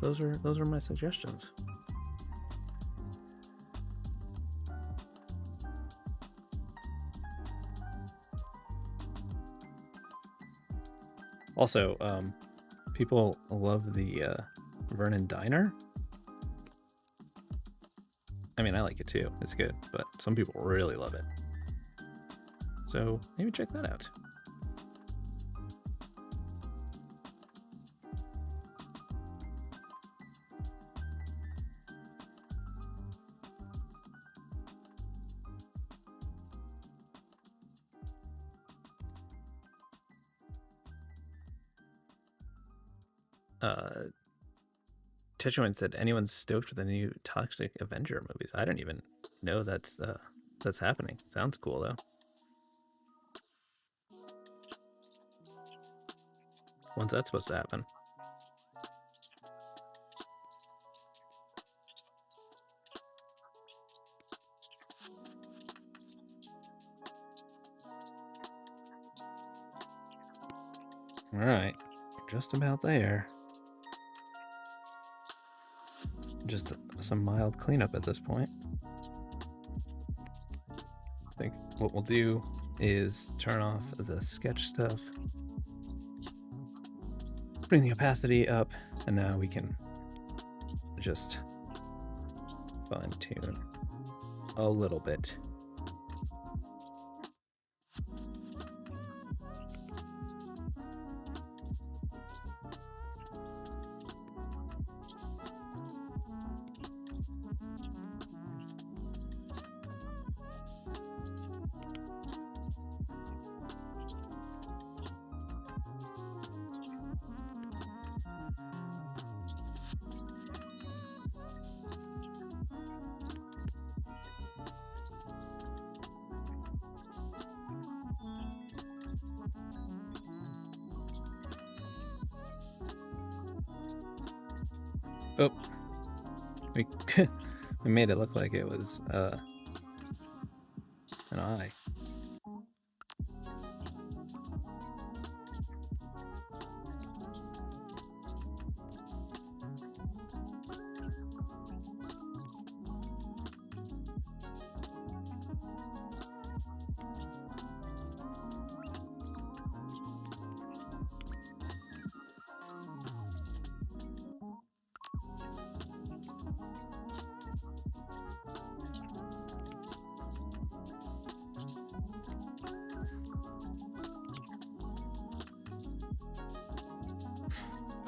Those are my suggestions. Also, people love the Vernon Diner. I mean, I like it too. It's good, but some people really love it. So maybe check that out. Tetsuan said, anyone stoked for the new Toxic Avenger movies? I don't even know that's happening. Sounds cool though. When's that supposed to happen? All right, just about there. Just some mild cleanup at this point. I think what we'll do is turn off the sketch stuff, bring the opacity up, and now we can just fine tune a little bit. Oh, we made it look like it was an eye.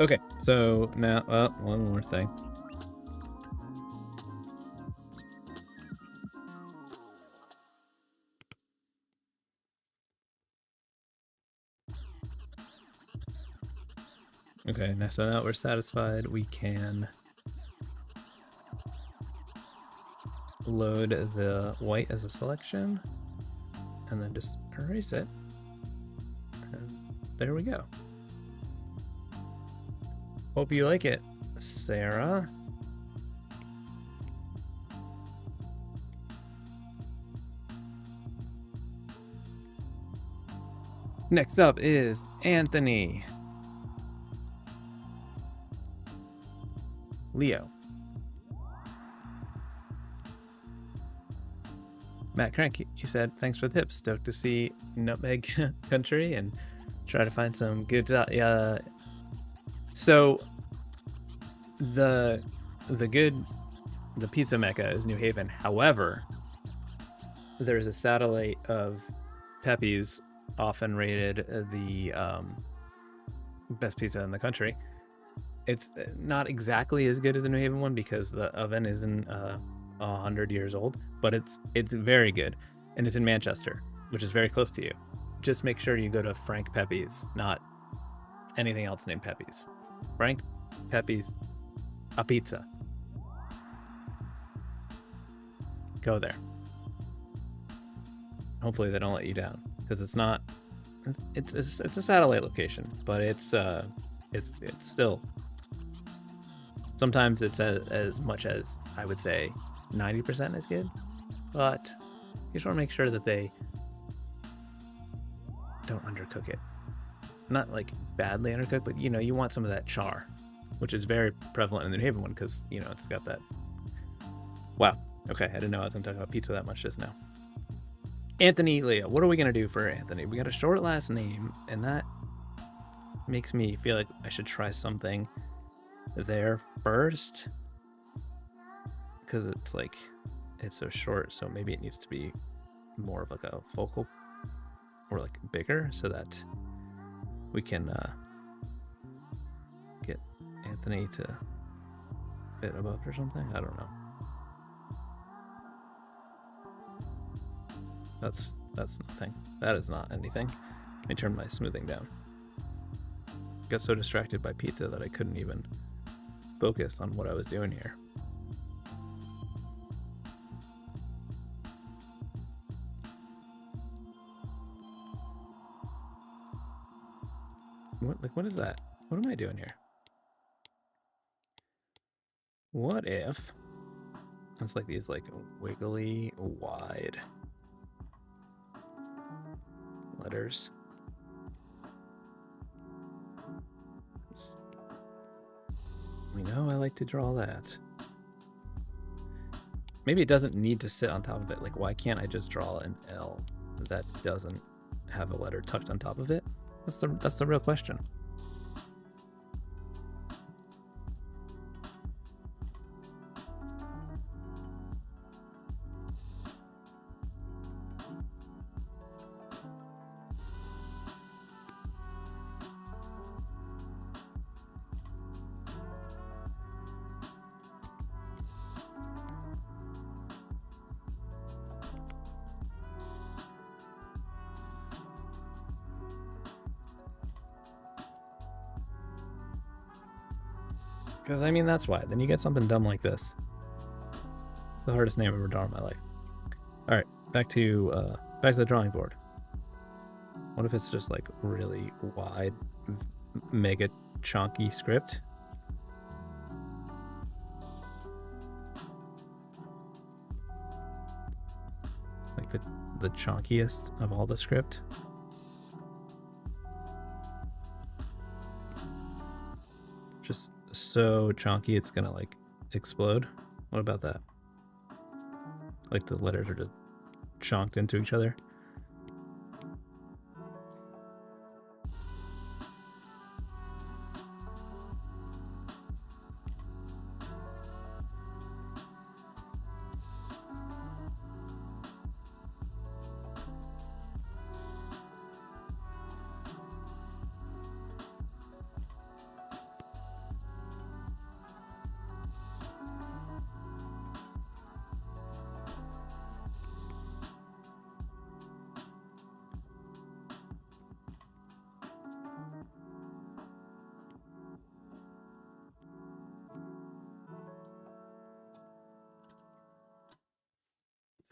Okay, so now, well, one more thing. Okay, so now we're satisfied. We can load the white as a selection and then just erase it. And there we go. Hope you like it, Sarah. Next up is Anthony. Leo. Matt Crank, you said, thanks for the tips. Stoked to see Nutmeg Country and try to find some good. So the pizza mecca is New Haven. However, there's a satellite of Pepe's, often rated the best pizza in the country. It's not exactly as good as the New Haven one because the oven isn't 100 years old, but it's very good, and it's in Manchester, which is very close to you. Just make sure you go to Frank Pepe's, not anything else named Pepe's. Frank Pepe's, a pizza. Go there. Hopefully they don't let you down, because it's not. It's a satellite location, but it's still. Sometimes it's as much as, I would say, 90% is good, but you just want to make sure that they don't undercook it. Not like badly undercooked, but you want some of that char, which is very prevalent in the New Haven one because it's got that. Wow. Okay, I didn't know I was going to talk about pizza that much just now. Anthony Leo, what are we going to do for Anthony? We got a short last name, and that makes me feel like I should try something there first, because it's so short, so maybe it needs to be more of like a focal or like bigger so that we can get Anthony to fit above or something. I don't know. That's nothing. That is not anything. Let me turn my smoothing down. Got so distracted by pizza that I couldn't even focus on what I was doing here. What is that? What am I doing here? What if it's like these wiggly wide letters? We know I like to draw that. Maybe it doesn't need to sit on top of it. Like, why can't I just draw an L that doesn't have a letter tucked on top of it? That's the real question. Because, I mean, that's why. Then you get something dumb like this. The hardest name I've ever drawn in my life. All right, back to the drawing board. What if it's just like really wide, mega chunky script? Like the chunkiest of all the script? Just so chunky it's gonna like explode. What about that? Like the letters are just chunked into each other.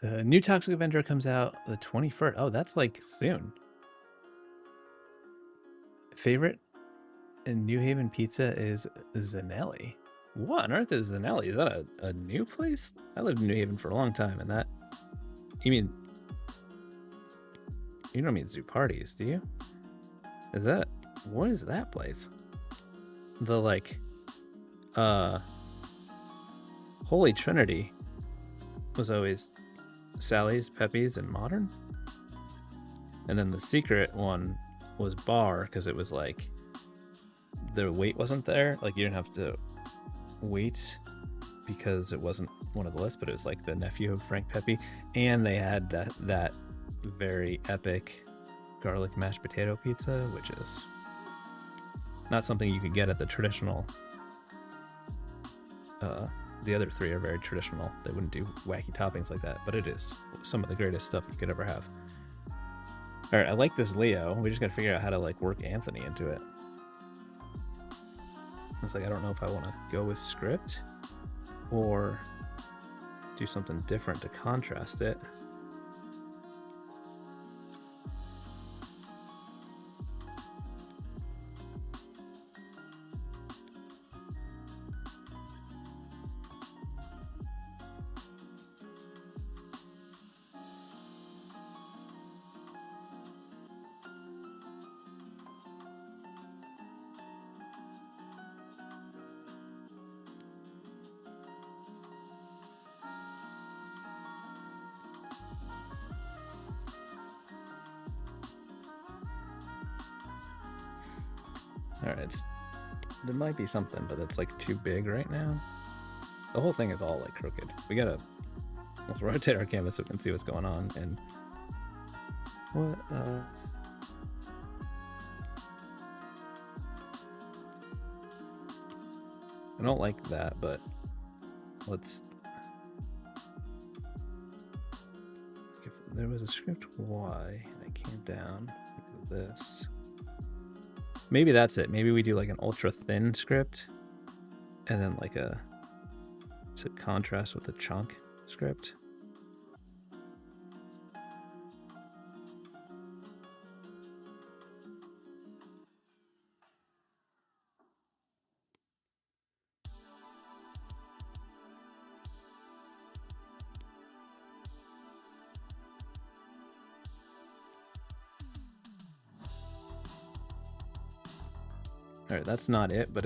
The new Toxic Avenger comes out the 21st. Oh, that's like soon. Favorite in New Haven pizza is Zanelli. What on earth is Zanelli? Is that a new place? I lived in New Haven for a long time, and that... You don't mean Zupardi's, do you? Is that... What is that place? The, Holy Trinity was always Sally's, Pepe's, and Modern. And then the secret one was Bar, because it was like the weight wasn't there. Like you didn't have to wait because it wasn't one of the lists, but it was like the nephew of Frank Pepe. And they had that very epic garlic mashed potato pizza, which is not something you could get at the traditional. The other three are very traditional. They wouldn't do wacky toppings like that, but it is some of the greatest stuff you could ever have. All right, I like this Leo. We just got to figure out how to like work Anthony into it. It's like I don't know if I want to go with script or do something different to contrast it. All right, there might be something, but it's like too big right now. The whole thing is all like crooked. Let's rotate our canvas so we can see what's going on. And what? I don't like that, but let's. If there was a script Y and I came down like this. Maybe that's it. Maybe we do like an ultra thin script and then like to contrast with the chunk script. All right, that's not it, but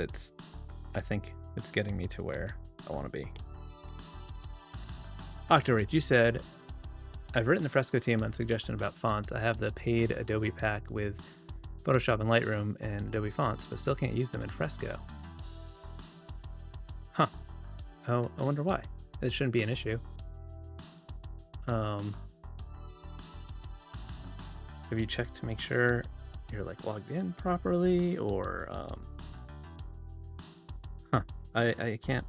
I think it's getting me to where I want to be. Octorate, you said, I've written the Fresco team on suggestion about fonts. I have the paid Adobe pack with Photoshop and Lightroom and Adobe fonts, but still can't use them in Fresco. Huh. Oh, I wonder why. It shouldn't be an issue. Have you checked to make sure you're like logged in properly, or I can't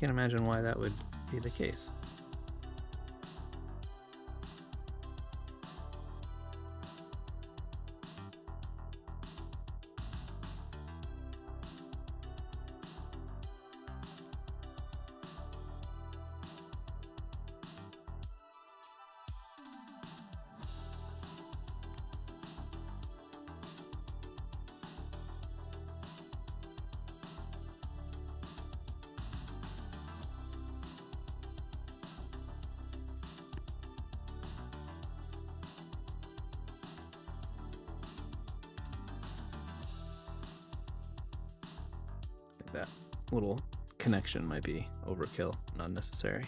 imagine why that would be the case. That little connection might be overkill, not necessary.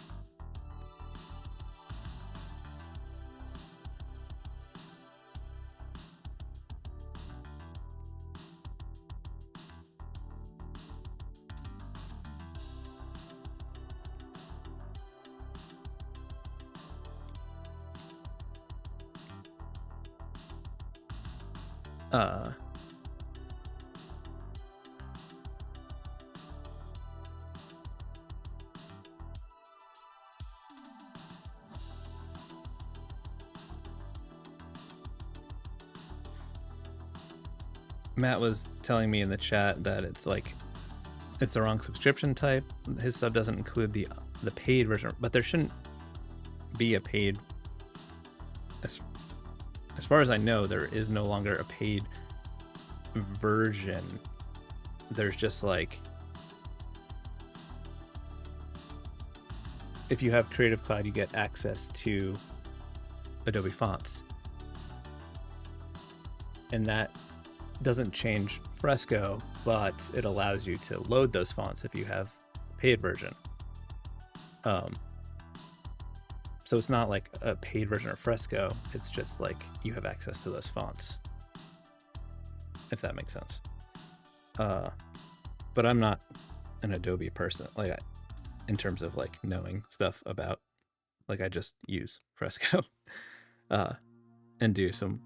Matt was telling me in the chat that it's the wrong subscription type. His sub doesn't include the paid version, but there shouldn't be a paid. As far as I know, there is no longer a paid version. There's just like, if you have Creative Cloud, you get access to Adobe fonts, and that doesn't change Fresco, but it allows you to load those fonts if you have a paid version. So it's not like a paid version of Fresco. It's just like you have access to those fonts, if that makes sense. But I'm not an Adobe person, like in terms of like knowing stuff about, like I just use Fresco and do some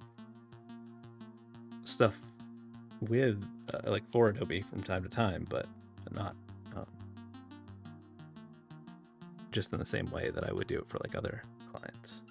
stuff with like for Adobe from time to time, but not just in the same way that I would do it for like other clients.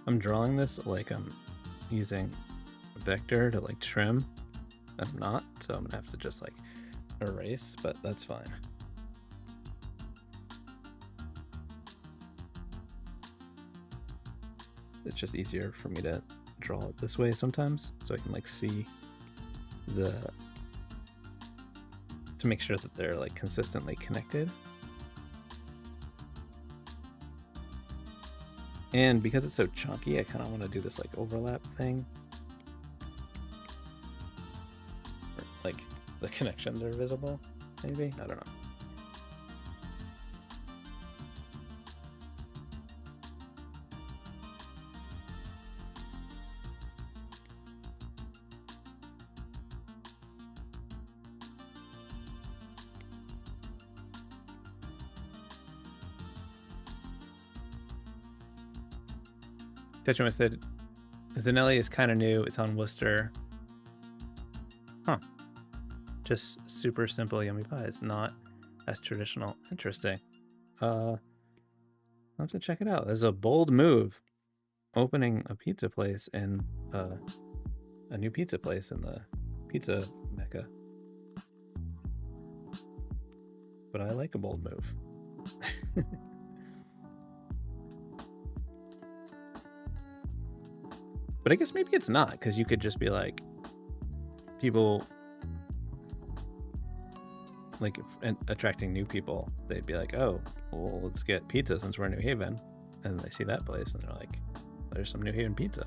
I'm drawing this like I'm using vector to like trim. I'm not, so I'm gonna have to just like erase, but that's fine. It's just easier for me to draw it this way sometimes, so I can like see the, to make sure that they're like consistently connected. And because it's so chunky, I kind of want to do this like overlap thing. Or, like the connections are visible, maybe? I don't know. Tetchuma said, Zanelli is kind of new. It's on Worcester. Huh. Just super simple yummy pie. It's not as traditional. Interesting. I'll have to check it out. There's a bold move. Opening a pizza place in a new pizza place in the pizza mecca. But I like a bold move. But I guess maybe it's not, because you could just be like, people, like attracting new people, they'd be like, oh, well, let's get pizza since we're in New Haven. And they see that place and they're like, there's some New Haven pizza.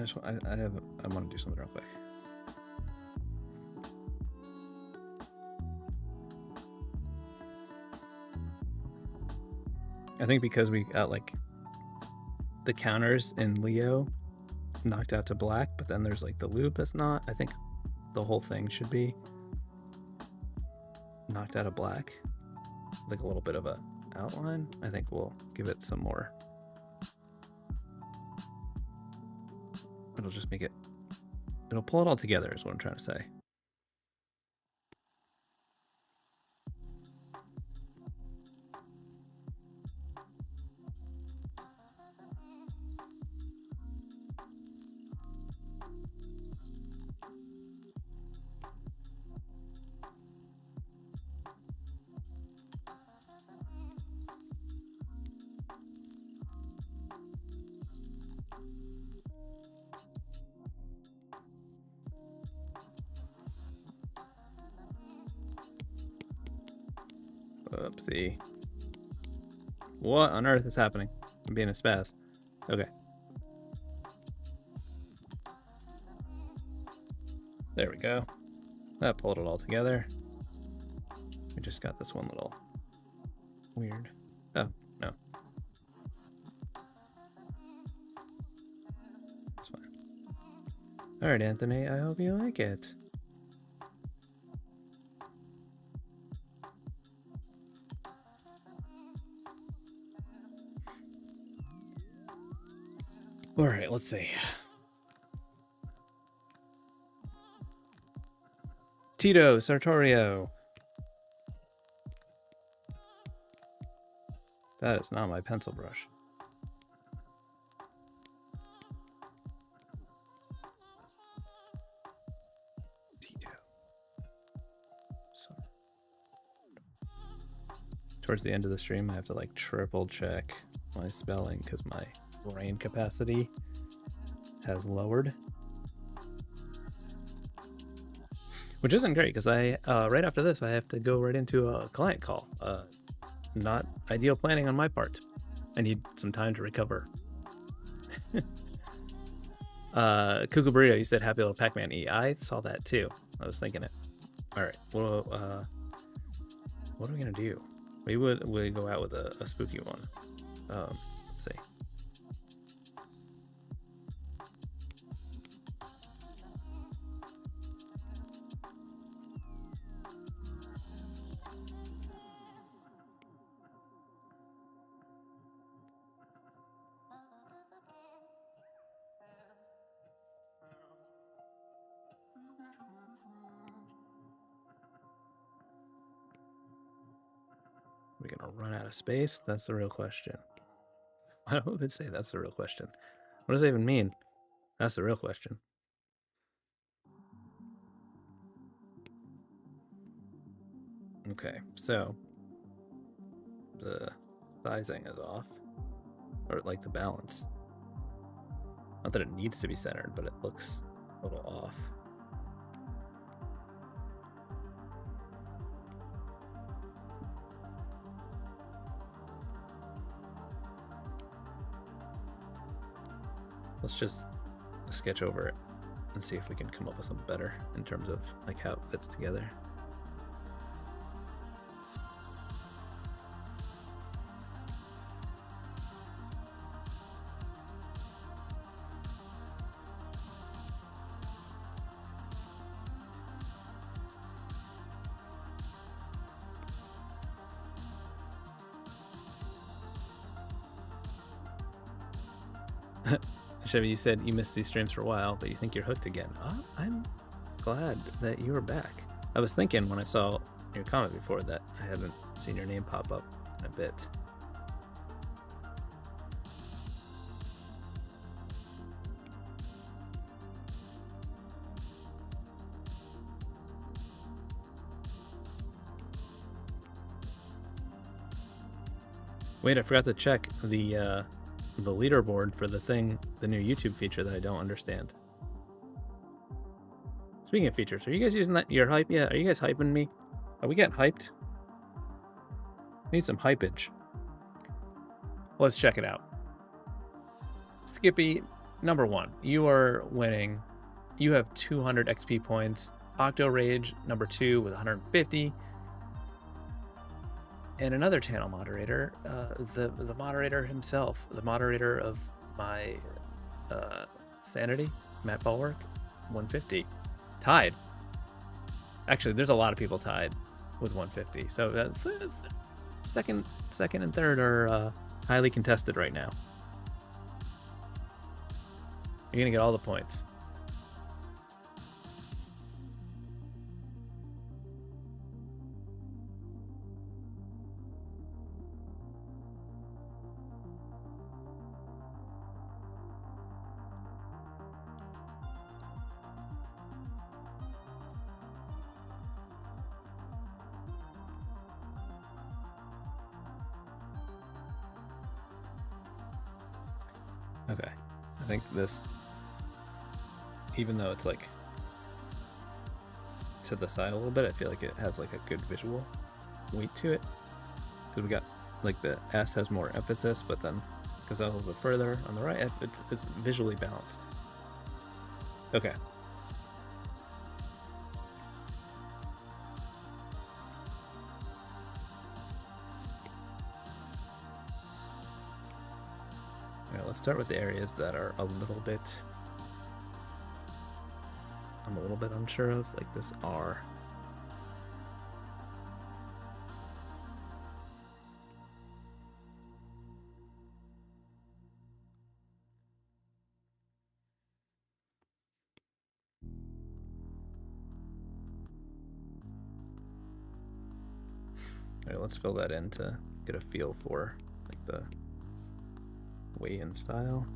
I want to do something real quick. I think because we got like the counters in Leo knocked out to black, but then there's like the loop that's not. I think the whole thing should be knocked out of black, like a little bit of a outline. I think we'll give it some more. It'll just make it, it'll pull it all together is what I'm trying to say. Oopsie. What on earth is happening? I'm being a spaz. Okay. There we go. That pulled it all together. We just got this one little weird. Oh, no. That's fine. All right, Anthony, I hope you like it. All right, let's see. Tito Sartorio. That is not my pencil brush. Tito. So, towards the end of the stream, I have to like triple check my spelling because my brain capacity has lowered. Which isn't great because I right after this I have to go right into a client call. Not ideal planning on my part. I need some time to recover. Cuckoo Burrito, you said happy little Pac-Man E. I saw that too. I was thinking it. All right. Well, what are we gonna do? We go out with a spooky one. Let's see. We're gonna run out of space? That's the real question. Why would they say that's the real question? What does that even mean? That's the real question. Okay, so the sizing is off, or like the balance. Not that it needs to be centered, but it looks a little off. Let's just sketch over it and see if we can come up with something better in terms of like how it fits together. Chevy, you said you missed these streams for a while, but you think you're hooked again. Oh, I'm glad that you are back. I was thinking when I saw your comment before that I haven't seen your name pop up in a bit. Wait, I forgot to check the leaderboard for the new YouTube feature that I don't understand. Speaking of features, are you guys using that your hype? Yeah, are you guys hyping me? Are we getting hyped? Need some hypage. Let's check it out. Skippy, number 1, you are winning. You have 200 XP points. Octo Rage, number 2 with 150. And another channel moderator, the moderator himself, the moderator of my Sanity, Matt Bulwark, 150. Tied. Actually, there's a lot of people tied with 150. So second and third are highly contested right now. You're gonna get all the points. Okay, I think this, even though it's like to the side a little bit, I feel like it has like a good visual weight to it. So we got like the S has more emphasis, but then goes out a little bit further on the right. It's visually balanced. Okay. All right, let's start with the areas that are a little bit, I'm a little bit unsure of, like this R. All right, let's fill that in to get a feel for like the way and style.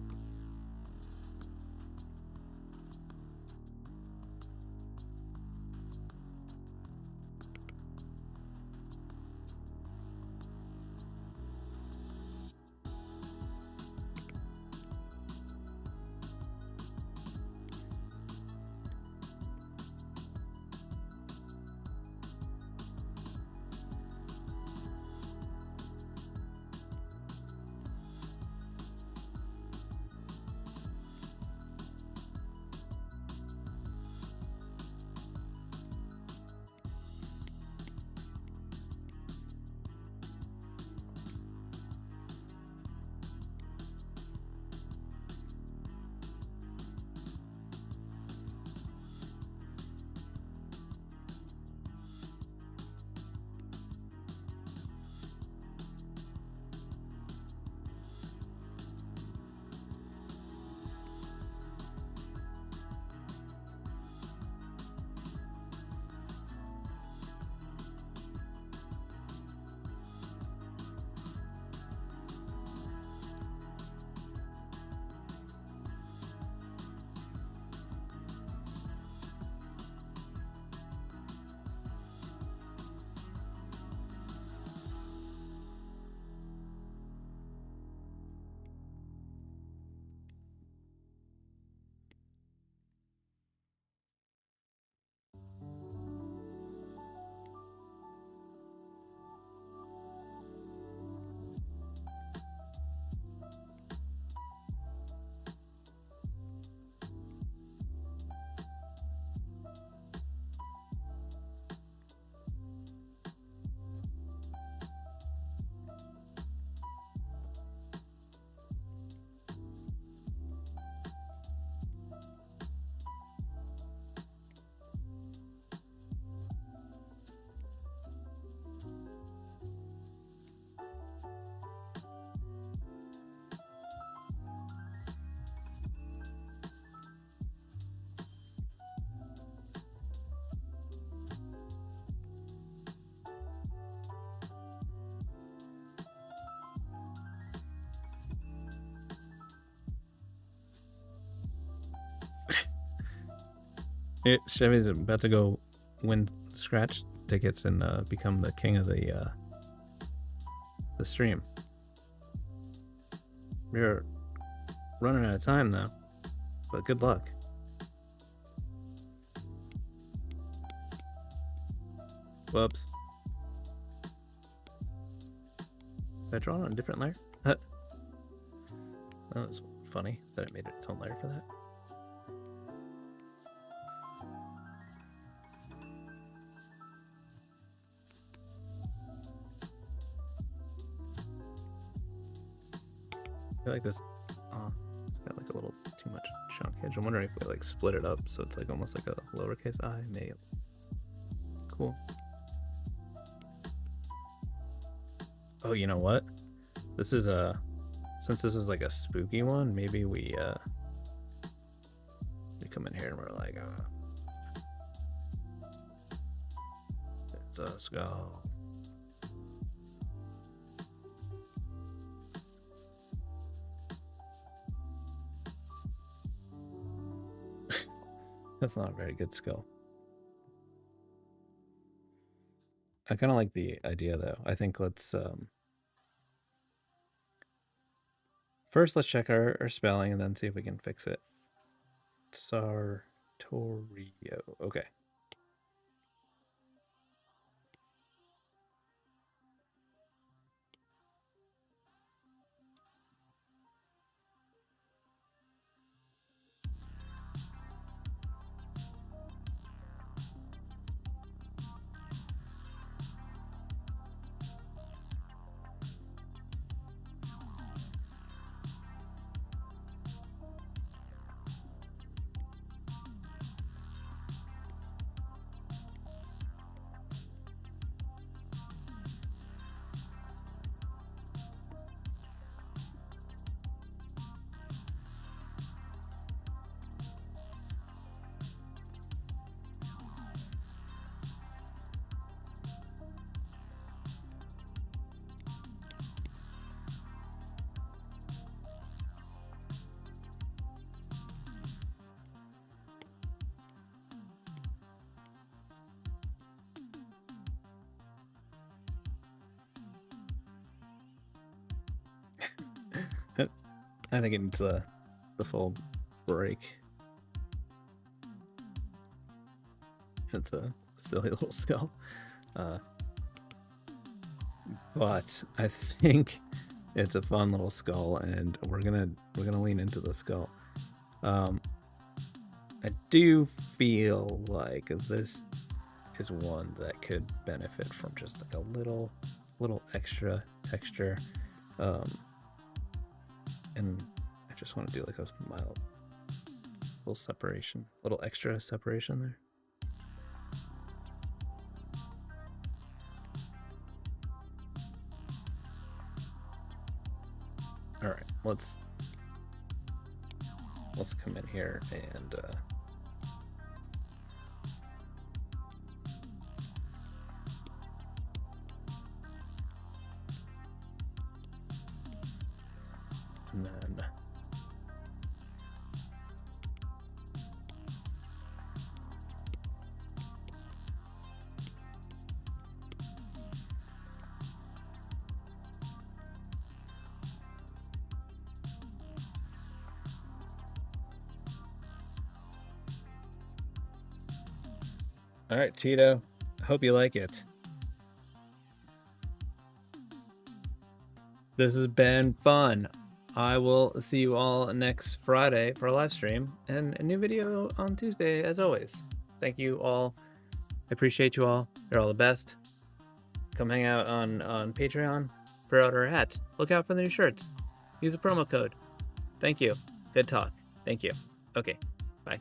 Chevy's about to go win scratch tickets and become the king of the stream. We're running out of time though, but good luck. Whoops. Did I draw it on a different layer? That was funny that it made its own layer for that. I feel like this it's got like a little too much chunk edge. I'm wondering if we like split it up so it's like almost like a lowercase I. Maybe. Cool. Oh, you know what? This is since this is like a spooky one, maybe we come in here and we're like, let's go. That's not a very good skill. I kind of like the idea though. I think let's first let's check our spelling and then see if we can fix it. Sartorio. Okay. I think it needs the full break. It's a silly little skull. But I think it's a fun little skull, and we're gonna lean into the skull. I do feel like this is one that could benefit from just like a little extra texture, and I just want to do like a mild little separation, little extra separation there. All right, let's come in here and then all right, Cheeto, hope you like it. This has been fun. I will see you all next Friday for a live stream and a new video on Tuesday, as always. Thank you all. I appreciate you all. You're all the best. Come hang out on Patreon. Pre-order a hat. Look out for the new shirts. Use a promo code. Thank you. Good talk. Thank you. Okay. Bye.